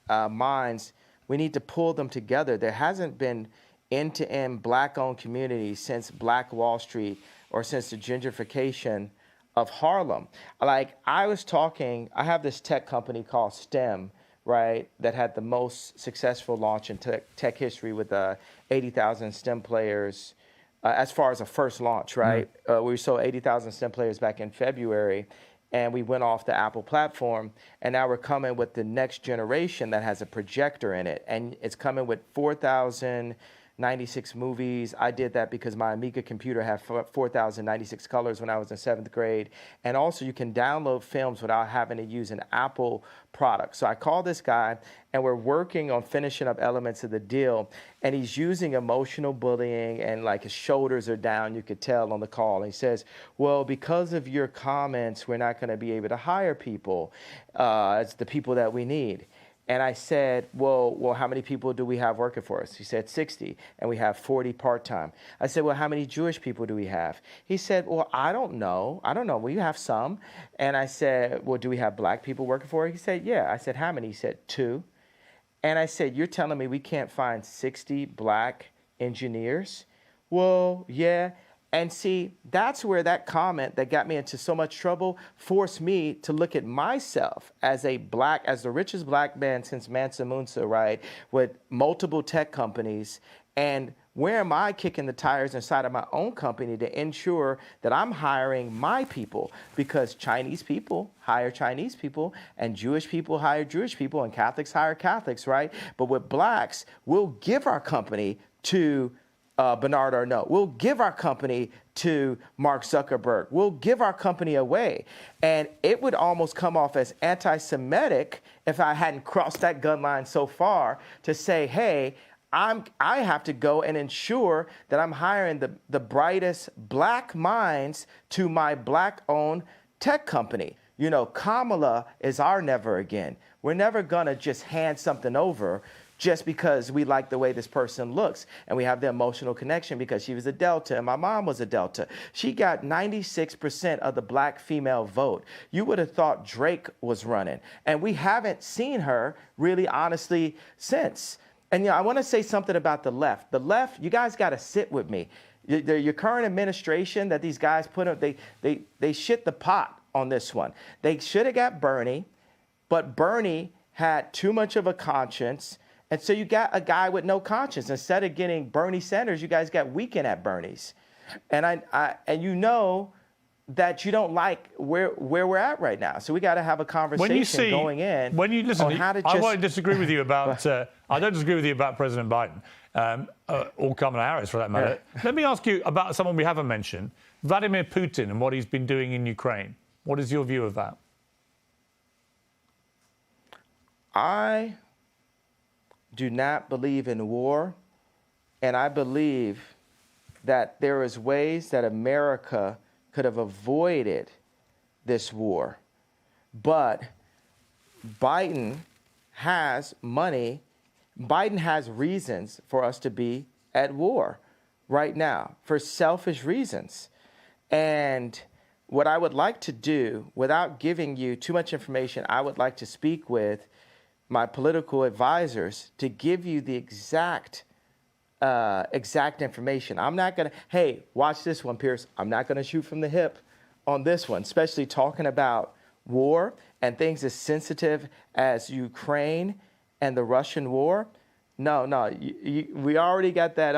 minds, we need to pull them together. There hasn't been end-to-end black-owned communities since Black Wall Street or since the gentrification of Harlem. Like I have this tech company called STEM, right, that had the most successful launch in tech history with 80,000 STEM players as far as a first launch, right? We sold 80,000 STEM players back in February, and we went off the Apple platform, and now we're coming with the next generation that has a projector in it, and it's coming with 4,096 movies. I did that because my Amiga computer had 4,096 colors when I was in 7th grade. And also you can download films without having to use an Apple product. So I called this guy, and we're working on finishing up elements of the deal. And he's using emotional bullying, and like his shoulders are down, you could tell on the call. And he says, well, because of your comments, we're not going to be able to hire people. It's the people that we need. And I said, well, how many people do we have working for us? He said 60, and we have 40 part-time. I said, well, how many Jewish people do we have? He said, well, I don't know. We have some. And I said, well, do we have black people working for it? He said, yeah. I said, how many? He said, 2. And I said, you're telling me we can't find 60 black engineers? Well, yeah. And see, that's where that comment that got me into so much trouble forced me to look at myself as the richest black man since Mansa Musa, right? With multiple tech companies. And where am I kicking the tires inside of my own company to ensure that I'm hiring my people? Because Chinese people hire Chinese people, and Jewish people hire Jewish people, and Catholics hire Catholics, right? But with blacks, we'll give our company to Bernard Arnault. We'll give our company to Mark Zuckerberg. We'll give our company away. And it would almost come off as anti-Semitic if I hadn't crossed that gun line so far to say, hey, I have to go and ensure that I'm hiring the brightest black minds to my black-owned tech company. You know, Kamala is our never again. We're never gonna just hand something over just because we like the way this person looks and we have the emotional connection because she was a Delta and my mom was a Delta. She got 96% of the black female vote. You would have thought Drake was running, and we haven't seen her really honestly since. And I want to say something about the left. The left, you guys got to sit with me. Your current administration that these guys put up, they shit the pot on this one. They should have got Bernie, but Bernie had too much of a conscience. And so you got a guy with no conscience. Instead of getting Bernie Sanders, you guys got Weekend at Bernie's. And and you know that you don't like where we're at right now. So we got to have a conversation going in. When you listen, on how to I won't disagree with you about. I don't disagree with you about President Biden or Kamala Harris, for that matter. Yeah. Let me ask you about someone we haven't mentioned, Vladimir Putin, and what he's been doing in Ukraine. What is your view of that? I do not believe in war, and I believe that there is ways that America could have avoided this war. But Biden has money. Biden has reasons for us to be at war right now for selfish reasons. And what I would like to do, without giving you too much information, I would like to speak with my political advisors to give you the exact information. I'm not gonna, hey, watch this one, Piers. I'm not gonna shoot from the hip on this one, especially talking about war and things as sensitive as Ukraine and the Russian war. No, we already got that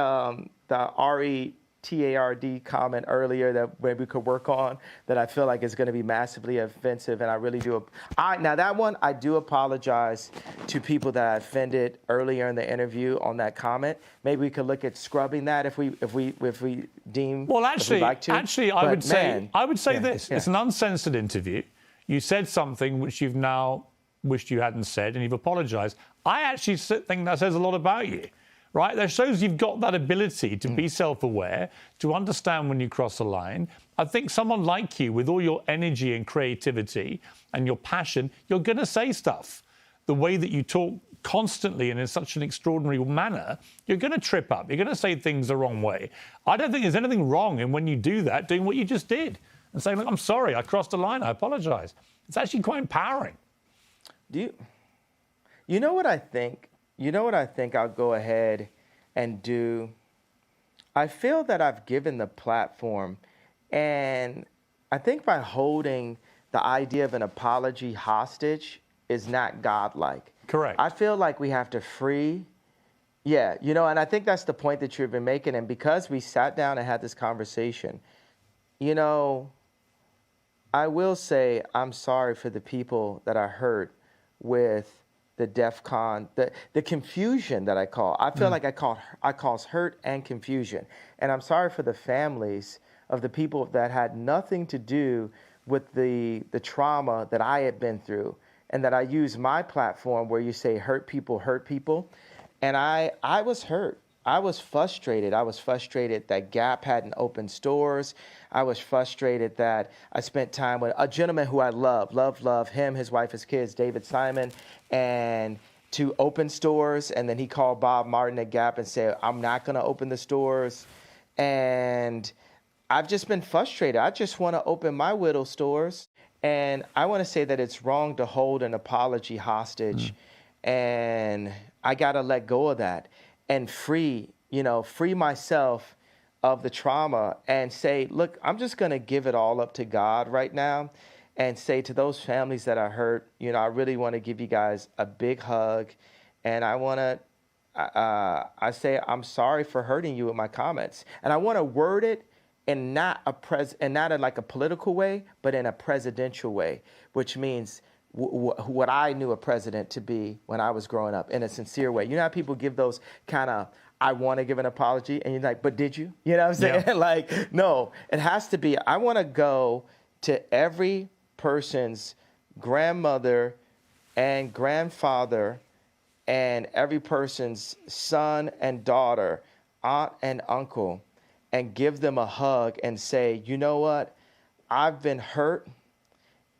the RETARD comment earlier that maybe we could work on that I feel like is going to be massively offensive, and I really do. Now that one, I do apologize to people that I offended earlier in the interview on that comment. Maybe we could look at scrubbing that if we deem. Well, actually, like to. I would say this: it's an uncensored interview. You said something which you've now wished you hadn't said, and you've apologized. I actually think that says a lot about you. Right? That shows you've got that ability to be self-aware, to understand when you cross a line. I think someone like you, with all your energy and creativity and your passion, you're going to say stuff. The way that you talk constantly and in such an extraordinary manner, you're going to trip up. You're going to say things the wrong way. I don't think there's anything wrong in when you do that, doing what you just did and saying, look, I'm sorry, I crossed a line, I apologize. It's actually quite empowering. You know what I think? You know what I think I'll go ahead and do? I feel that I've given the platform, and I think by holding the idea of an apology hostage is not godlike. Correct. I feel like we have to free, and I think that's the point that you've been making. And because we sat down and had this conversation, I will say I'm sorry for the people that I hurt with the D3ath Con, the confusion that I call. I feel like I cause hurt and confusion. And I'm sorry for the families of the people that had nothing to do with the trauma that I had been through, and that I use my platform where you say hurt people. And I was hurt. I was frustrated. I was frustrated that Gap hadn't opened stores. I was frustrated that I spent time with a gentleman who I love him, his wife, his kids, David Simon, and to open stores, and then he called Bob Martin at Gap and said, I'm not going to open the stores. And I've just been frustrated. I just want to open my Whittle stores. And I want to say that it's wrong to hold an apology hostage. And I got to let go of that and free myself of the trauma and say, look, I'm just going to give it all up to God right now and say to those families that are hurt, I really want to give you guys a big hug. And I want to, I say, I'm sorry for hurting you with my comments. And I want to word it in not like a political way, but in a presidential way, which means what I knew a president to be when I was growing up, in a sincere way. You know how people give those kind of, I want to give an apology, and you're like, but did you? You know what I'm saying? Yeah. Like, no, it has to be, I want to go to every person's grandmother and grandfather and every person's son and daughter, aunt and uncle, and give them a hug and say, you know what? I've been hurt,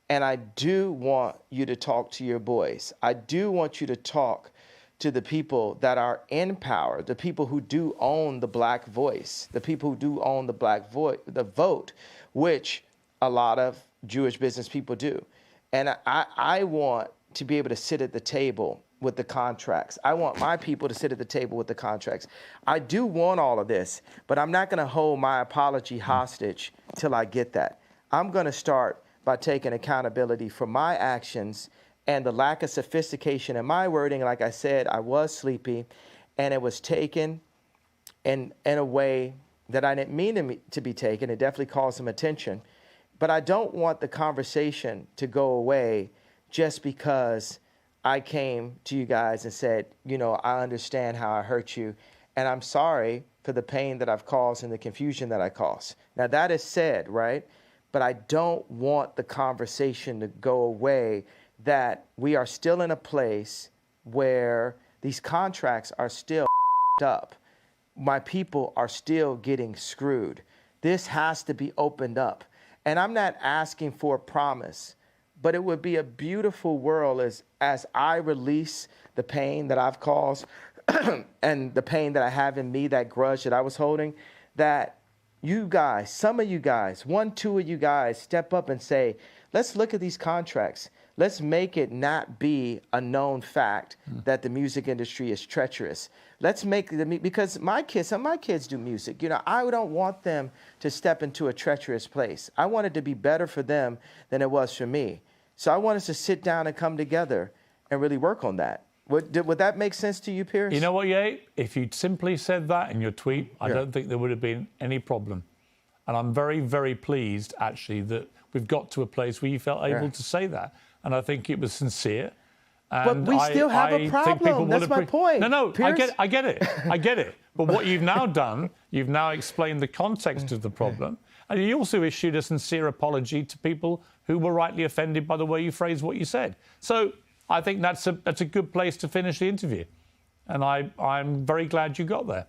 and I do want you to talk to your boys. I do want you to talk to the people that are in power, the people who do own the black voice, the people who do own the vote, which a lot of Jewish business people do. And I want to be able to sit at the table with the contracts. I want my people to sit at the table with the contracts. I do want all of this, but I'm not going to hold my apology hostage till I get that. I'm going to start by taking accountability for my actions and the lack of sophistication in my wording. Like I said, I was sleepy, and it was taken in a way that I didn't mean to be taken. It definitely caused some attention. But I don't want the conversation to go away just because I came to you guys and said, I understand how I hurt you, and I'm sorry for the pain that I've caused and the confusion that I caused. Now, that is said, right? But I don't want the conversation to go away, that we are still in a place where these contracts are still up. My people are still getting screwed. This has to be opened up. And I'm not asking for a promise, but it would be a beautiful world as I release the pain that I've caused and the pain that I have in me, that grudge that I was holding, that you guys, some of you guys, 1, 2 of you guys step up and say, let's look at these contracts. Let's make it not be a known fact that the music industry is treacherous. Let's make because some of my kids do music. I don't want them to step into a treacherous place. I want it to be better for them than it was for me. So I want us to sit down and come together and really work on that. Would that make sense to you, Piers? You know what, Ye? If you'd simply said that in your tweet, I don't think there would have been any problem. And I'm very, very pleased, actually, that we've got to a place where you felt able to say that. And I think it was sincere. And but we still have a problem. That's my point. No, Piers. I get it. I get it. But what you've now done, you've now explained the context of the problem. And you also issued a sincere apology to people who were rightly offended by the way you phrased what you said. So I think that's a good place to finish the interview. And I'm very glad you got there.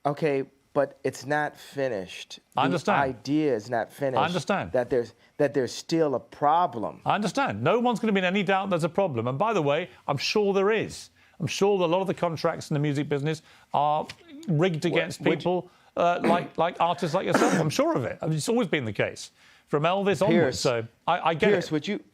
Okay, but it's not finished. I understand. The idea is not finished. I understand. That there's still a problem. I understand. No one's going to be in any doubt there's a problem. And by the way, I'm sure there is. I'm sure that a lot of the contracts in the music business are rigged against people like artists like yourself. I'm sure of it. I mean, it's always been the case from Elvis onwards. So I get Piers, it.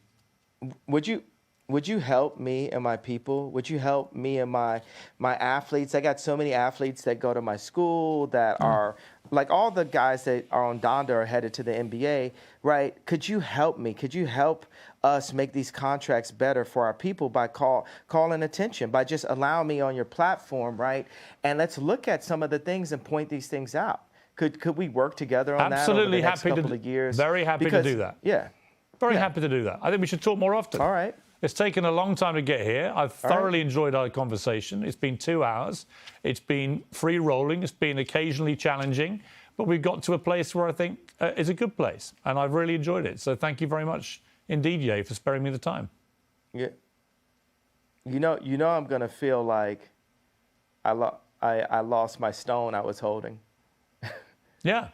Would you help me and my people? Would you help me and my athletes? I got so many athletes that go to my school that are, like all the guys that are on Donda are headed to the NBA, right? Could you help me? Could you help us make these contracts better for our people by calling attention, by just allowing me on your platform, right? And let's look at some of the things and point these things out. Could we work together on that over the next couple of years? Very happy to do that. Yeah. Very happy to do that. I think we should talk more often. All right. It's taken a long time to get here. I've thoroughly enjoyed our conversation. It's been 2 hours. It's been free rolling. It's been occasionally challenging. But we've got to a place where I think is a good place. And I've really enjoyed it. So thank you very much indeed, Ye, for sparing me the time. Yeah. You know I'm going to feel like I lost my stone I was holding. Yeah.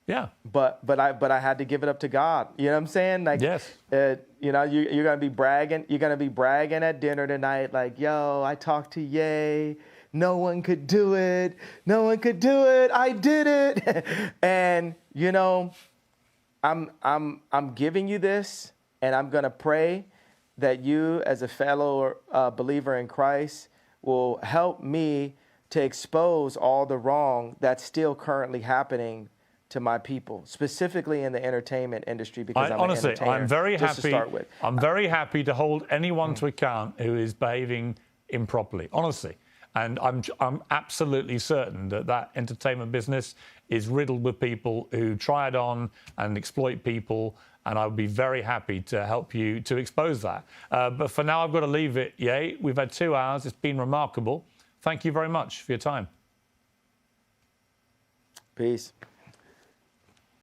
Yeah. But I had to give it up to God. You know what I'm saying? Like, Yes. You know, you're gonna be bragging. You're gonna be bragging at dinner tonight, like, yo, I talked to Ye. No one could do it. No one could do it. I did it. And you know, I'm giving you this, and I'm gonna pray that you, as a fellow believer in Christ, will help me to expose all the wrong that's still currently happening to my people, specifically in the entertainment industry, because Honestly, an entertainer. I'm very just happy. To start with. I'm very happy to hold anyone to account who is behaving improperly. Honestly, and I'm absolutely certain that that entertainment business is riddled with people who try it on and exploit people. And I would be very happy to help you to expose that. But for now, I've got to leave it. Ye, we've had 2 hours. It's been remarkable. Thank you very much for your time. Peace.